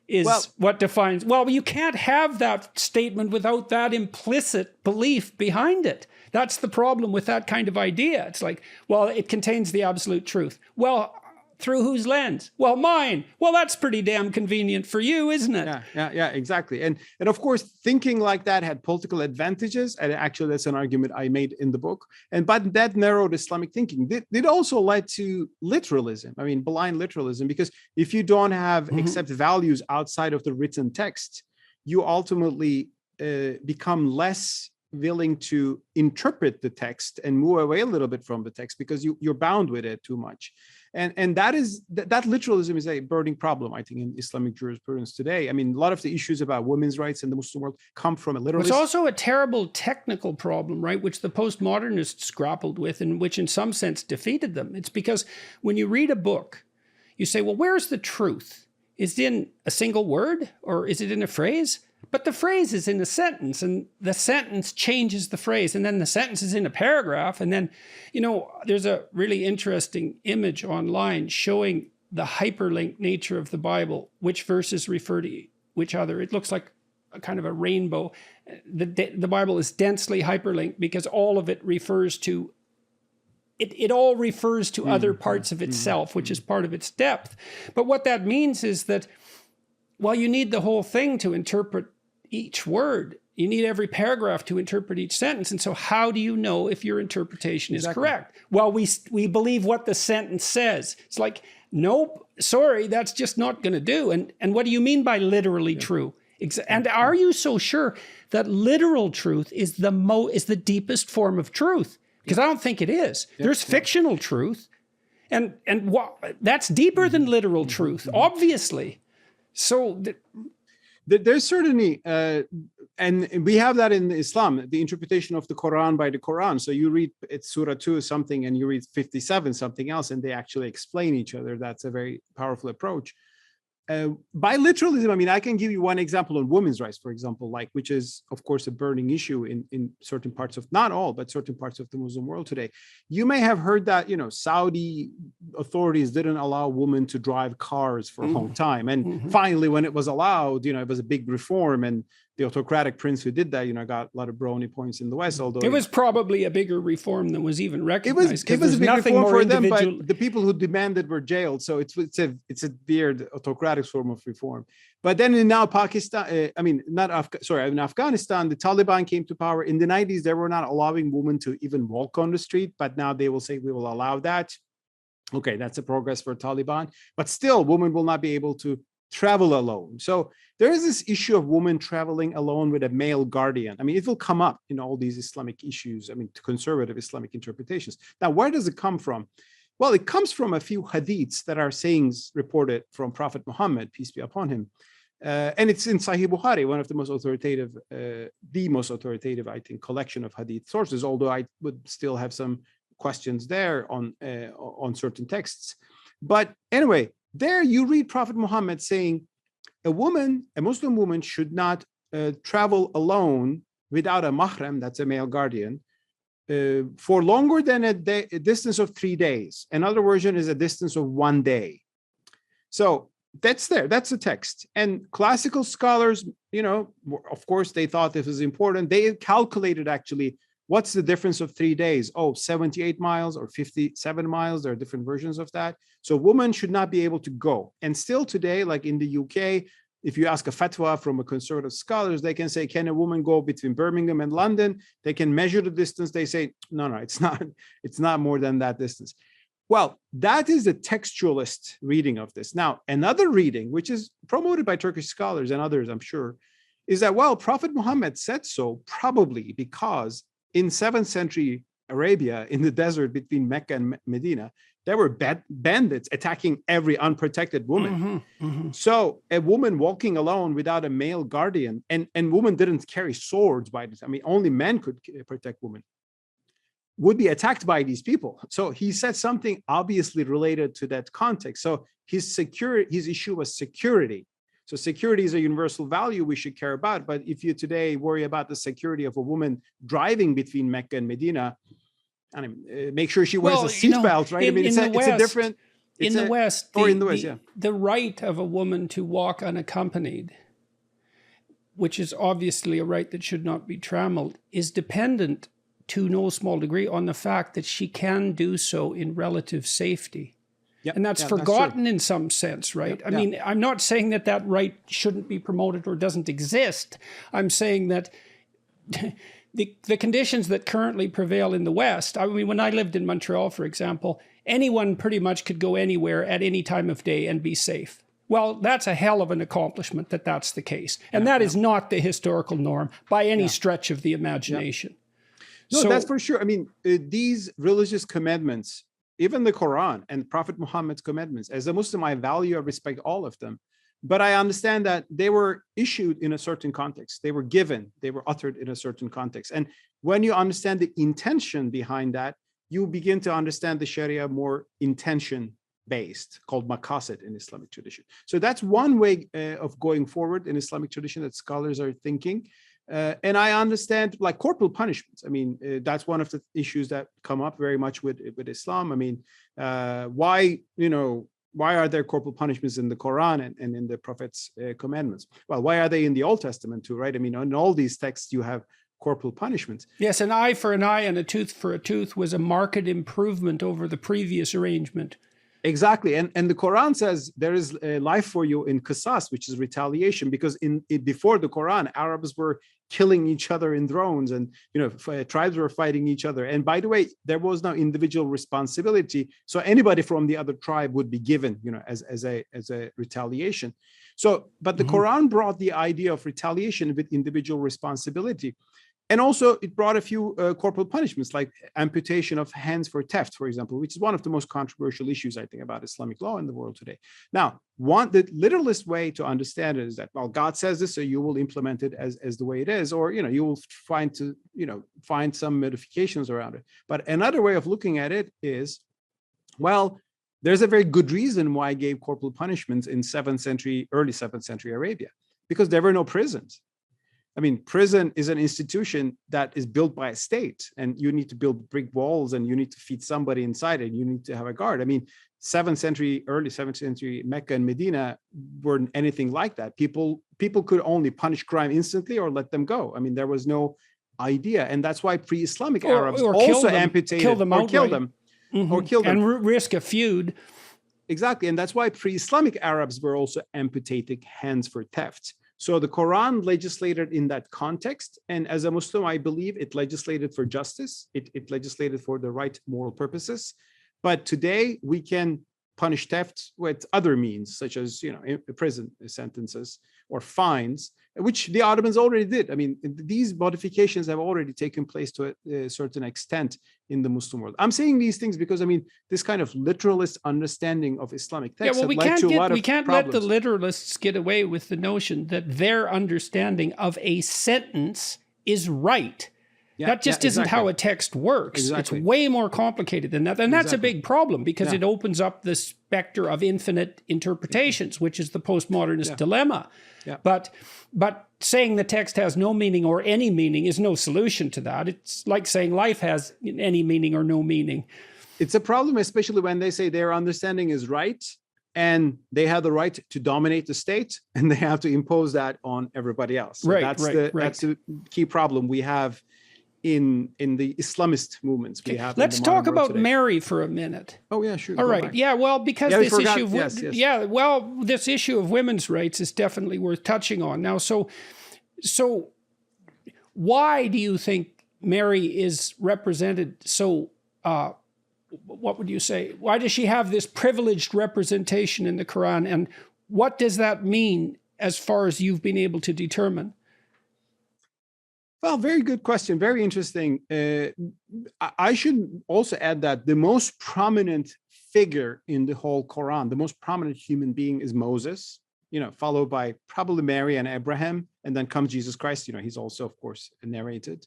is what defines. Well, you can't have that statement without that implicit belief behind it. That's the problem with that kind of idea. It's like, well, it contains the absolute truth. Well, through whose lens? Well, mine. Well, that's pretty damn convenient for you, isn't it? Yeah, exactly. And of course, thinking like that had political advantages. And actually, that's an argument I made in the book. But that narrowed Islamic thinking. It also led to literalism. I mean, blind literalism, because if you don't have accept values outside of the written text, you ultimately become less willing to interpret the text and move away a little bit from the text because you're bound with it too much. And that literalism is a burning problem, I think, in Islamic jurisprudence today. I mean, a lot of the issues about women's rights in the Muslim world come from a literalist. It's also a terrible technical problem, right, which the postmodernists grappled with and which in some sense defeated them. It's because when you read a book, you say, well, where's the truth? Is it in a single word or is it in a phrase? But the phrase is in a sentence, and the sentence changes the phrase, and then the sentence is in a paragraph. And then, you know, there's a really interesting image online showing the hyperlinked nature of the Bible, which verses refer to which other. It looks like a kind of a rainbow. The Bible is densely hyperlinked because all of it refers to it all refers to other parts of itself, which is part of its depth. But what that means is that while you need the whole thing to interpret each word, you need every paragraph to interpret each sentence. And so how do you know if your interpretation is correct? Well, we believe what the sentence says. It's like, nope, sorry, that's just not going to do. And what do you mean by literally true? And are you so sure that literal truth is the deepest form of truth? Because I don't think it is. There's fictional truth, and that's deeper than literal truth, obviously. So there's certainly, and we have that in Islam, the interpretation of the Quran by the Quran. So you read it's Surah 2 something and you read 57 something else, and they actually explain each other. That's a very powerful approach. By literalism, I mean, I can give you one example on women's rights, for example, which is, of course, a burning issue in certain parts of, not all, but certain parts of the Muslim world today. You may have heard that, you know, Saudi authorities didn't allow women to drive cars for a long time. And finally, when it was allowed, you know, it was a big reform. And the autocratic prince who did that, you know, got a lot of brownie points in the West. Although it was probably a bigger reform than was even recognized. It was a big reform for them, but the people who demanded were jailed. So it's a weird autocratic form of reform. But then in now Pakistan, in Afghanistan, the Taliban came to power in the 90s. They were not allowing women to even walk on the street, but now they will say we will allow that. Okay, that's a progress for Taliban, but still, women will not be able to travel alone. So there is this issue of women traveling alone with a male guardian. I mean, it will come up in all these Islamic issues, I mean, conservative Islamic interpretations. Now, where does it come from? Well, it comes from a few hadiths that are sayings reported from Prophet Muhammad, peace be upon him. And it's in Sahih Bukhari, one of the most authoritative, I think, collection of hadith sources, although I would still have some questions there on certain texts. But anyway, there you read Prophet Muhammad saying a Muslim woman should not travel alone without a mahram, that's a male guardian, for longer than a distance of 3 days. Another version is a distance of 1 day. So that's there. That's the text. And classical scholars, you know, of course, they thought this was important. They calculated actually what's the difference of 3 days? 78 miles or 57 miles. There are different versions of that. So women should not be able to go. And still today, like in the UK, if you ask a fatwa from a conservative scholars, they can say, can a woman go between Birmingham and London? They can measure the distance. They say, no, it's not more than that distance. Well, that is a textualist reading of this. Now, another reading, which is promoted by Turkish scholars and others, I'm sure, is that, well, Prophet Muhammad said so probably because in 7th century Arabia, in the desert between Mecca and Medina, there were bandits attacking every unprotected woman. So a woman walking alone without a male guardian, and women didn't carry swords by this. I mean, only men could protect women, would be attacked by these people. So he said something obviously related to that context. So his issue was security. So security is a universal value we should care about. But if you today worry about the security of a woman driving between Mecca and Medina, I mean, make sure she wears a seatbelt, right? I mean, it's a different. In the West, yeah. The right of a woman to walk unaccompanied, which is obviously a right that should not be trammeled, is dependent to no small degree on the fact that she can do so in relative safety. Yep. And that's forgotten in some sense, right? I mean, I'm not saying that that right shouldn't be promoted or doesn't exist. I'm saying that the conditions that currently prevail in the West, I mean, when I lived in Montreal, for example, anyone pretty much could go anywhere at any time of day and be safe. Well, that's a hell of an accomplishment that that's the case. And that is not the historical norm by any stretch of the imagination. No, that's for sure. I mean, these religious commandments, even the Quran and Prophet Muhammad's commandments, as a Muslim, I value and respect all of them. But I understand that they were issued in a certain context. They were given, they were uttered in a certain context. And when you understand the intention behind that, you begin to understand the Sharia more intention-based, called maqasid in Islamic tradition. So that's one way of going forward in Islamic tradition that scholars are thinking. And I understand like corporal punishments. I mean, that's one of the issues that come up very much with Islam. I mean, why are there corporal punishments in the Quran and in the Prophet's commandments? Well, why are they in the Old Testament too, right? I mean, in all these texts, you have corporal punishments. Yes, an eye for an eye and a tooth for a tooth was a marked improvement over the previous arrangement. Exactly. And the Quran says there is a life for you in qisas, which is retaliation, because before the Quran, Arabs were killing each other in drones, and tribes were fighting each other. And by the way, there was no individual responsibility. So anybody from the other tribe would be given, as a retaliation. So, but the Quran brought the idea of retaliation with individual responsibility. And also it brought a few corporal punishments, like amputation of hands for theft, for example, which is one of the most controversial issues, I think, about Islamic law in the world today. Now, the literalist way to understand it is that, well, God says this, so you will implement it as the way it is, or, you will find some modifications around it. But another way of looking at it is, well, there's a very good reason why I gave corporal punishments in early 7th century Arabia, because there were no prisons. I mean, prison is an institution that is built by a state, and you need to build brick walls, and you need to feed somebody inside, and you need to have a guard. I mean, early 7th century Mecca and Medina weren't anything like that. People could only punish crime instantly or let them go. I mean, there was no idea, and that's why pre-Islamic Arabs also amputated kill them or kill them, or kill them, and risk a feud. Exactly, and that's why pre-Islamic Arabs were also amputating hands for theft. So the Quran legislated in that context. And as a Muslim, I believe it legislated for justice. It legislated for the right moral purposes. But today we can punish theft with other means, such as, prison sentences or fines, which the Ottomans already did. I mean, these modifications have already taken place to a certain extent in the Muslim world. I'm saying these things because, I mean, this kind of literalist understanding of Islamic texts we can't let the literalists get away with the notion that their understanding of a sentence is right. That just isn't how a text works. Exactly. It's way more complicated than that. And that's a big problem, because it opens up the specter of infinite interpretations, which is the postmodernist dilemma. Yeah. But saying the text has no meaning or any meaning is no solution to that. It's like saying life has any meaning or no meaning. It's a problem, especially when they say their understanding is right, and they have the right to dominate the state, and they have to impose that on everybody else. So that's the key problem we have in the Islamist movements we have. Let's talk about Mary for a minute. Oh yeah, sure. All right. Back. Yeah, well, because this issue of this issue of women's rights is definitely worth touching on. Now, so why do you think Mary is represented so what would you say? Why does she have this privileged representation in the Quran, and what does that mean as far as you've been able to determine? Well, very good question. Very interesting. I should also add that the most prominent figure in the whole Quran, the most prominent human being, is Moses, followed by probably Mary and Abraham, and then comes Jesus Christ. He's also, of course, narrated.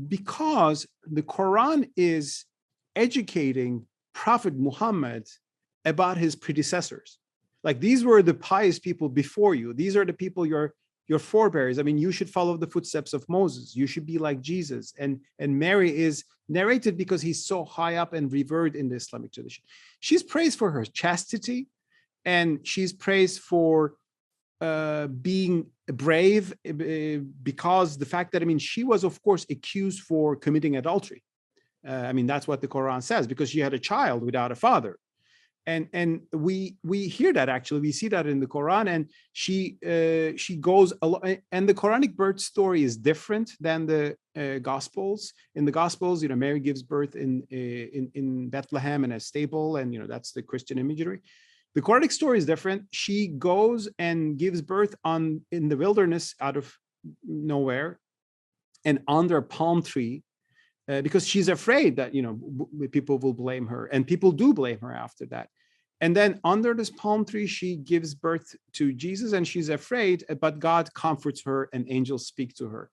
Because the Quran is educating Prophet Muhammad about his predecessors. Like, these were the pious people before you. These are the people you're your forebears. I mean, you should follow the footsteps of Moses. You should be like Jesus. And Mary is narrated because he's so high up and revered in the Islamic tradition. She's praised for her chastity, and she's praised for being brave, because the fact that, I mean, she was, of course, accused for committing adultery. I mean, that's what the Quran says, because she had a child without a father. And we hear that, actually, we see that in the Quran, and she goes along, and the Quranic birth story is different than the Gospels. In the Gospels, Mary gives birth in Bethlehem in a stable, and that's the Christian imagery. The Quranic story is different. She goes and gives birth in the wilderness out of nowhere, and under a palm tree, because she's afraid that people will blame her, and people do blame her after that. And then under this palm tree, she gives birth to Jesus, and she's afraid, but God comforts her, and angels speak to her.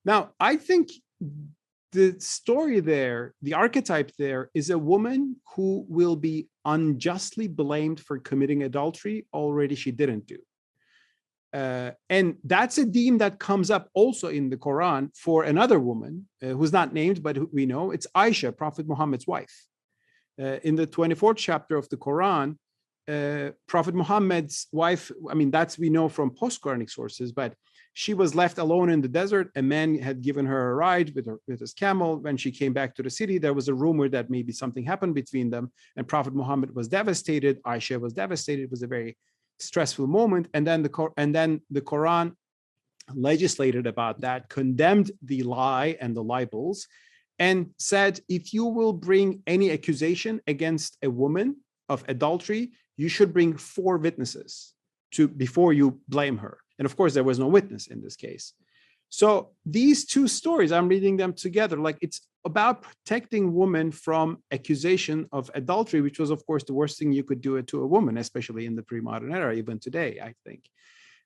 Now, I think the story there, the archetype there, is a woman who will be unjustly blamed for committing adultery already she didn't do. And that's a theme that comes up also in the Quran for another woman who's not named, but who we know. It's Aisha, Prophet Muhammad's wife. In the 24th chapter of the Quran, Prophet Muhammad's wife, I mean, that's we know from post-Quranic sources, but she was left alone in the desert. A man had given her a ride with his camel. When she came back to the city, there was a rumor that maybe something happened between them, and Prophet Muhammad was devastated. Aisha was devastated. It was a very stressful moment. And then the Quran legislated about that, condemned the lie and the libels, and said, if you will bring any accusation against a woman of adultery, you should bring 4 witnesses before you blame her. And of course, there was no witness in this case. So these two stories, I'm reading them together, like it's about protecting women from accusation of adultery, which was, of course, the worst thing you could do to a woman, especially in the pre-modern era, even today, I think,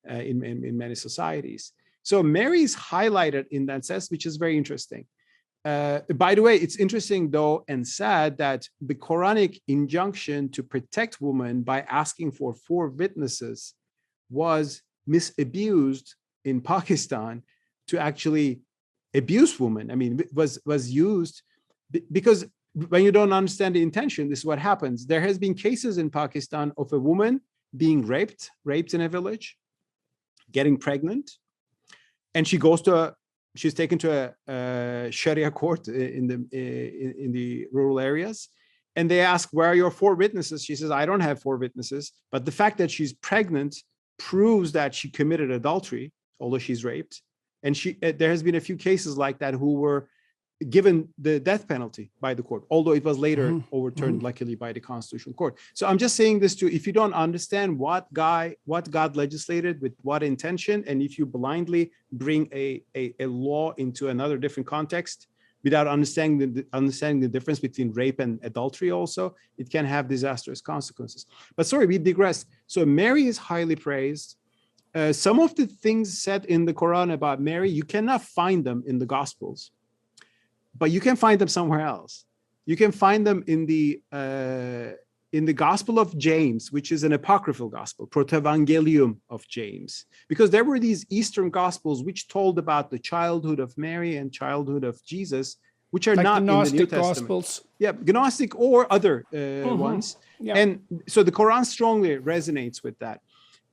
in many societies. So Mary's highlighted in that sense, which is very interesting. By the way, it's interesting, though, and sad that the Quranic injunction to protect women by asking for 4 witnesses was misused in Pakistan to actually abuse women. I mean, was used because when you don't understand the intention, this is what happens. There has been cases in Pakistan of a woman being raped in a village, getting pregnant, and she's taken to a Sharia court in the rural areas, and they ask, where are your 4 witnesses? She says, I don't have 4 witnesses, but the fact that she's pregnant proves that she committed adultery, although she's raped. And there has been a few cases like that who were given the death penalty by the court, although it was later overturned, luckily, by the Constitutional Court. So I'm just saying this if you don't understand what God legislated with what intention, and if you blindly bring a law into another different context without understanding the difference between rape and adultery also, it can have disastrous consequences. But sorry, we digress. So Mary is highly praised. Some of the things said in the Quran about Mary, you cannot find them in the Gospels, but you can find them somewhere else. You can find them in the Gospel of James, which is an apocryphal gospel, Protevangelium of James, because there were these Eastern Gospels which told about the childhood of Mary and childhood of Jesus, which are like not in the New Testament. Gospels. Yeah, Gnostic or other ones. Yeah. And so the Quran strongly resonates with that.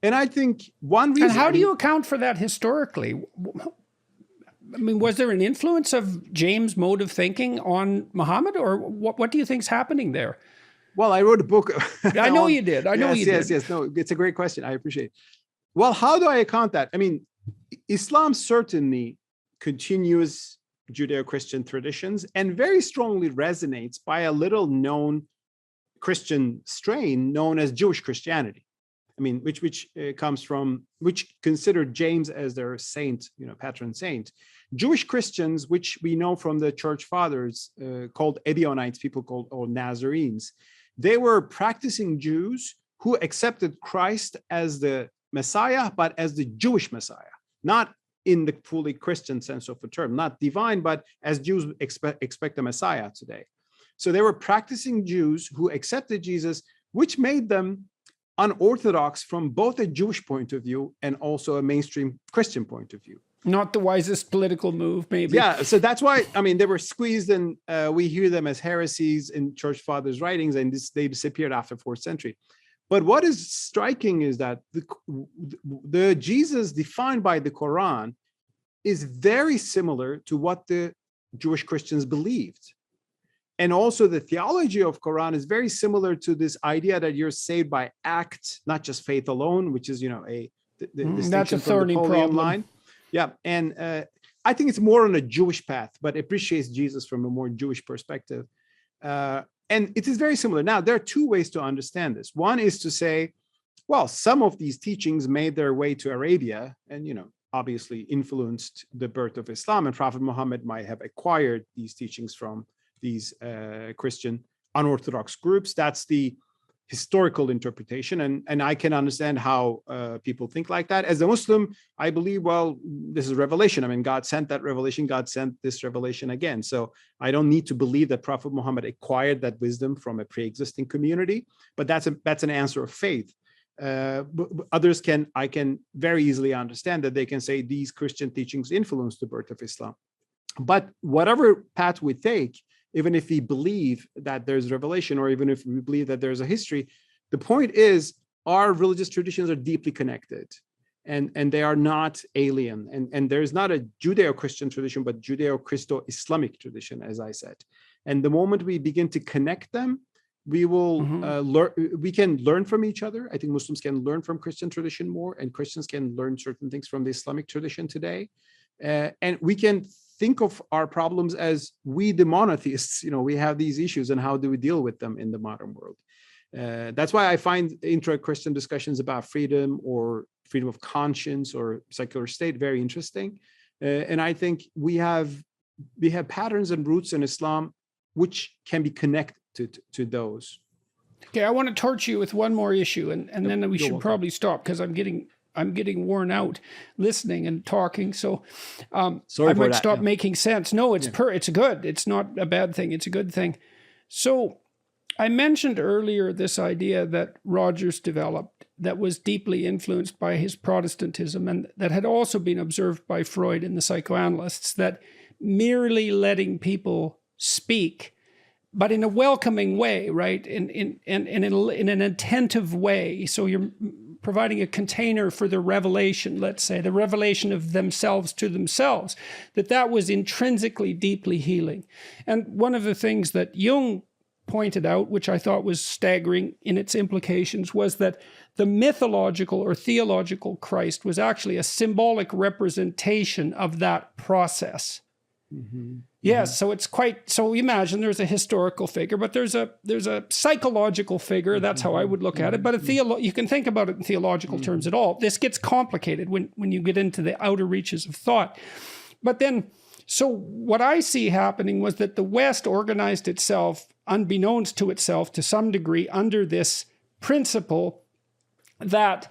And I think one reason... And how do you account for that historically? I mean, was there an influence of James' mode of thinking on Muhammad, or what do you think's happening there? Well, I wrote a book. I know you did. I know you did. Yes. No, it's a great question. I appreciate it. Well, how do I account that? I mean, Islam certainly continues Judeo-Christian traditions and very strongly resonates by a little known Christian strain known as Jewish Christianity. I mean, which comes from, which considered James as their saint, patron saint. Jewish Christians, which we know from the church fathers, called Ebionites, people called, or Nazarenes, they were practicing Jews who accepted Christ as the Messiah, but as the Jewish Messiah, not in the fully Christian sense of the term, not divine, but as Jews expect a Messiah today. So they were practicing Jews who accepted Jesus, which made them unorthodox from both a Jewish point of view and also a mainstream Christian point of view. Not the wisest political move, maybe. Yeah, so that's why, I mean, they were squeezed, and we hear them as heresies in church fathers' writings, and they disappeared after 4th century. But what is striking is that the Jesus defined by the Quran is very similar to what the Jewish Christians believed. And also the theology of Quran is very similar to this idea that you're saved by act, not just faith alone, which is, the that's a thorny problem. Line. Yeah, and I think it's more on a Jewish path, but appreciates Jesus from a more Jewish perspective. And it is very similar. Now, there are two ways to understand this. One is to say, well, some of these teachings made their way to Arabia and, obviously influenced the birth of Islam, and Prophet Muhammad might have acquired these teachings from these Christian unorthodox groups. That's the historical interpretation, and I can understand how people think like that. As a Muslim, I believe, well, this is revelation. I mean, God sent that revelation. God sent this revelation again. So I don't need to believe that Prophet Muhammad acquired that wisdom from a pre-existing community, but that's an answer of faith. But others I can very easily understand that they can say these Christian teachings influenced the birth of Islam. But whatever path we take, even if we believe that there's revelation, or even if we believe that there's a history, the point is our religious traditions are deeply connected, and they are not alien. And there's not a Judeo-Christian tradition, but Judeo-Christo-Islamic tradition, as I said. And the moment we begin to connect them, we will learn. We can learn from each other. I think Muslims can learn from Christian tradition more, and Christians can learn certain things from the Islamic tradition today. And we can think of our problems as we, the monotheists, we have these issues, and how do we deal with them in the modern world? That's why I find intra-Christian discussions about freedom or freedom of conscience or secular state very interesting. And I think we have patterns and roots in Islam which can be connected to those. Okay, I want to torch you with one more issue, and then we should probably stop, because I'm getting worn out listening and talking. So sorry, I might stop making sense. No, it's good. It's not a bad thing. It's a good thing. So I mentioned earlier this idea that Rogers developed that was deeply influenced by his Protestantism, and that had also been observed by Freud and the psychoanalysts, that merely letting people speak, but in a welcoming way, right? In an attentive way. So you're providing a container for the revelation, let's say, the revelation of themselves to themselves, that was intrinsically deeply healing. And one of the things that Jung pointed out, which I thought was staggering in its implications, was that the mythological or theological Christ was actually a symbolic representation of that process. Mm-hmm. Yes, so it's quite, so imagine there's a historical figure, but there's a psychological figure. That's how I would look at it. But you can think about it in theological terms at all. This gets complicated when you get into the outer reaches of thought. But then, so what I see happening was that the West organized itself, unbeknownst to itself to some degree, under this principle that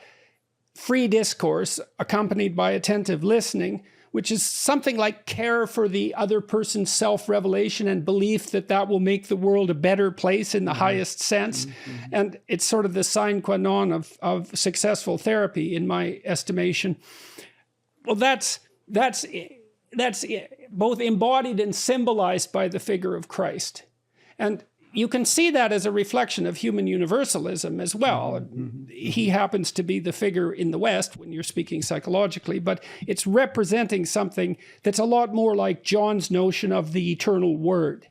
free discourse accompanied by attentive listening, which is something like care for the other person's self-revelation and belief that will make the world a better place in the highest sense. And it's sort of the sine qua non of successful therapy, in my estimation. Well, that's both embodied and symbolized by the figure of Christ. And you can see that as a reflection of human universalism as well. He happens to be the figure in the West when you're speaking psychologically, but it's representing something that's a lot more like John's notion of the eternal word,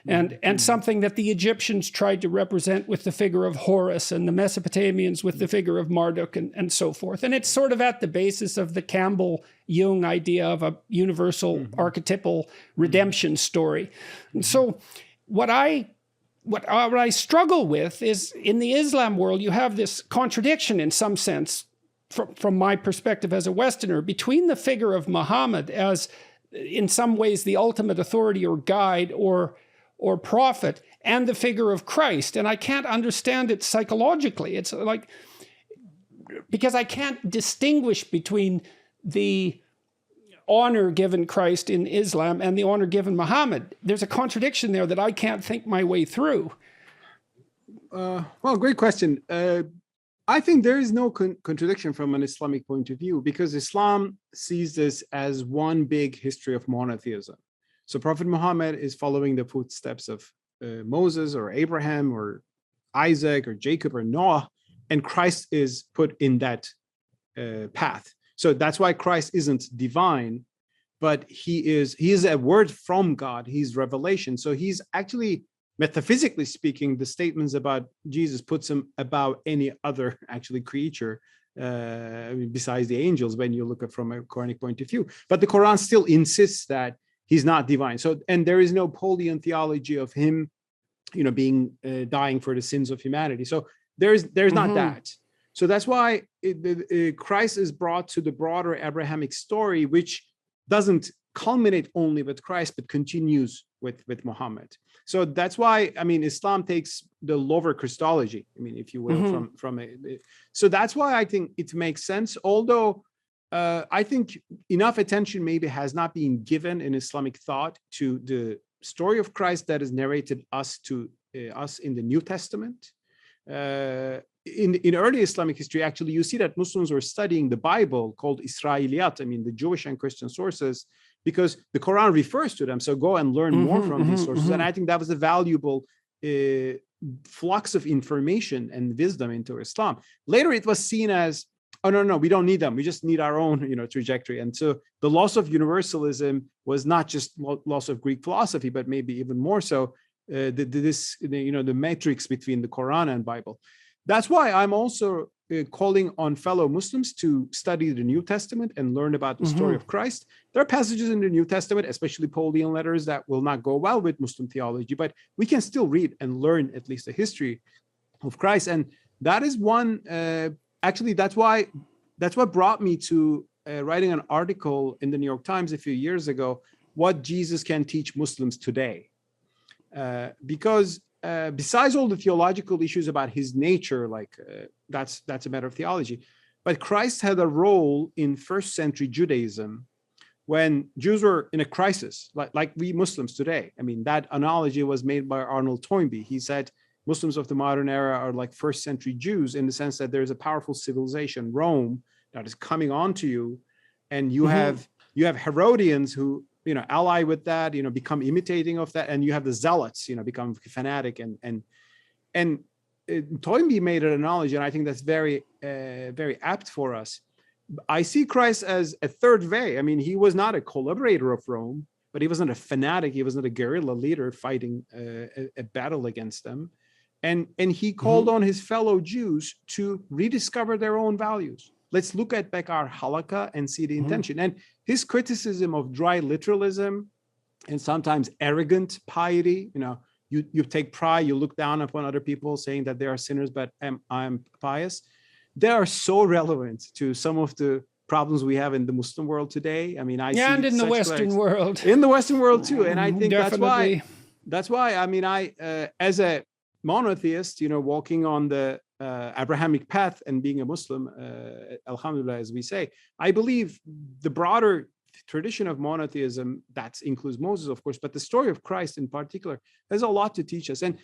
and something that the Egyptians tried to represent with the figure of Horus, and the Mesopotamians with the figure of Marduk, and so forth. And it's sort of at the basis of the Campbell-Jung idea of a universal archetypal redemption story. And so what I struggle with is, in the Islam world, you have this contradiction in some sense, from my perspective as a Westerner, between the figure of Muhammad as, in some ways, the ultimate authority or guide or prophet, and the figure of Christ. And I can't understand it psychologically. It's like, because I can't distinguish between the honor given Christ in Islam and the honor given Muhammad. There's a contradiction there that I can't think my way through. Well, great question. I think there is no contradiction from an Islamic point of view, because Islam sees this as one big history of monotheism. So Prophet Muhammad is following the footsteps of Moses or Abraham or Isaac or Jacob or Noah, and Christ is put in that path. So that's why Christ isn't divine, but he is a word from God. He's revelation. So he's actually, metaphysically speaking, the statements about Jesus puts him above any other actually creature besides the angels when you look at from a Quranic point of view. But the Quran still insists that he's not divine. So, and there is no Pauline theology of him, being dying for the sins of humanity. So there's not that. So that's why Christ is brought to the broader Abrahamic story, which doesn't culminate only with Christ, but continues with Muhammad. So that's why, Islam takes the lower Christology, if you will, from it. So that's why I think it makes sense. Although I think enough attention maybe has not been given in Islamic thought to the story of Christ that is narrated us in the New Testament. In early Islamic history, actually, you see that Muslims were studying the Bible called Israeliyat, the Jewish and Christian sources, because the Quran refers to them. So go and learn more from these sources. And I think that was a valuable flux of information and wisdom into Islam. Later, it was seen as, oh, no, we don't need them. We just need our own, trajectory. And so the loss of universalism was not just loss of Greek philosophy, but maybe even more so the matrix between the Quran and Bible. That's why I'm also calling on fellow Muslims to study the New Testament and learn about the story of Christ. There are passages in the New Testament, especially Pauline letters, that will not go well with Muslim theology, but we can still read and learn at least the history of Christ. And that is one, actually, that's what brought me to writing an article in the New York Times a few years ago, what Jesus can teach Muslims today. Because besides all the theological issues about his nature, that's a matter of theology, but Christ had a role in first century Judaism when Jews were in a crisis, like we Muslims today. That analogy was made by Arnold Toynbee. He said Muslims of the modern era are like first century Jews in the sense that there's a powerful civilization, Rome, that is coming onto you, and you have Herodians who ally with that, become imitating of that, and you have the zealots, become fanatic, and Toynbee made an analogy, and I think that's very, very apt for us. I see Christ as a third way. He was not a collaborator of Rome, but he wasn't a fanatic. He wasn't a guerrilla leader fighting a battle against them, and he called on his fellow Jews to rediscover their own values. Let's look at back our halakha and see the intention. And his criticism of dry literalism and sometimes arrogant piety, you take pride, you look down upon other people saying that they are sinners, but I'm pious. They are so relevant to some of the problems we have in the Muslim world today. I see and in the Western world. In the Western world too. And I think Definitely. that's why I as a monotheist, walking on the Abrahamic path and being a Muslim, alhamdulillah, as we say, I believe the broader tradition of monotheism, that includes Moses, of course, but the story of Christ in particular has a lot to teach us. And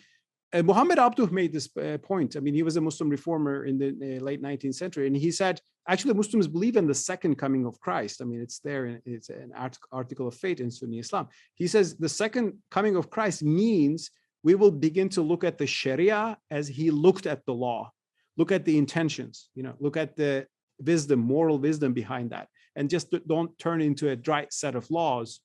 Muhammad Abduh made this point. He was a Muslim reformer in the late 19th century, and he said, actually, Muslims believe in the second coming of Christ. It's there, it's an article of faith in Sunni Islam. He says the second coming of Christ means we will begin to look at the Sharia as he looked at the law, look at the intentions, look at the wisdom, moral wisdom behind that, and just don't turn into a dry set of laws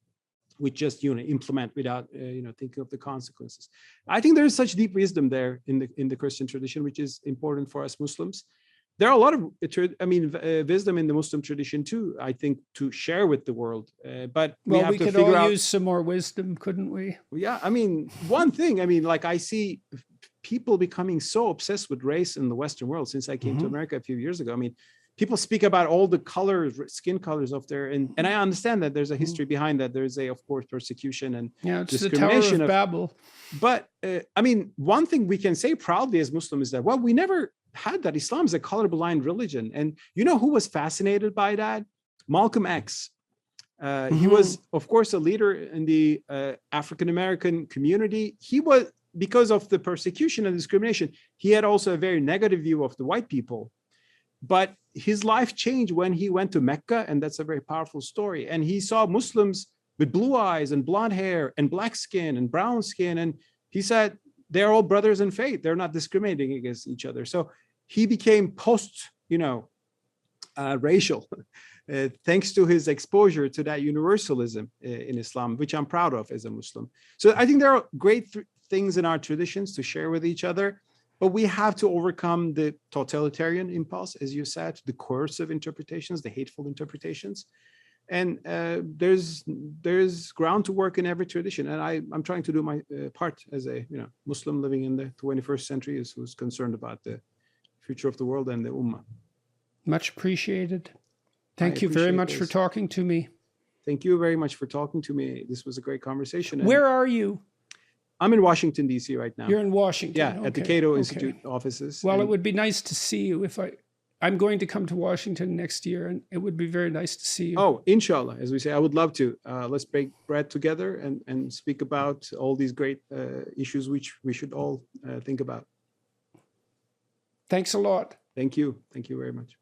which just implement without thinking of the consequences. I think there is such deep wisdom there in the Christian tradition, which is important for us Muslims. There are a lot of wisdom in the Muslim tradition too, I think, to share with the world. But we have to could figure all out, use some more wisdom, couldn't we? Yeah, one thing, I see people becoming so obsessed with race in the Western world since I came to America a few years ago. People speak about all the colors, skin colors of their, and I understand that there's a history behind that. There's of course, persecution and it's discrimination. The Tower of Babel. But one thing we can say proudly as Muslims is that, well, we never had that. Islam is a colorblind religion. And who was fascinated by that? Malcolm X. He was, of course, a leader in the African-American community. because of the persecution and discrimination, he had also a very negative view of the white people. But his life changed when he went to Mecca, and that's a very powerful story. And he saw Muslims with blue eyes and blonde hair and black skin and brown skin. And he said, they're all brothers in faith. They're not discriminating against each other. So he became racial, thanks to his exposure to that universalism in Islam, which I'm proud of as a Muslim. So I think there are great things in our traditions to share with each other, but we have to overcome the totalitarian impulse, as you said, the coercive interpretations, the hateful interpretations. And there's ground to work in every tradition. And I'm trying to do my part as a Muslim living in the 21st century who's concerned about the future of the world and the Ummah. Much appreciated. Thank you very much for talking to me. Thank you very much for talking to me. This was a great conversation. Where are you? I'm in Washington, D.C. right now. You're in Washington? Yeah, at the Cato Institute offices. Well, it would be nice to see you I'm going to come to Washington next year, and it would be very nice to see you. Oh, inshallah, as we say, I would love to. Let's break bread together and speak about all these great issues which we should all think about. Thanks a lot. Thank you. Thank you very much.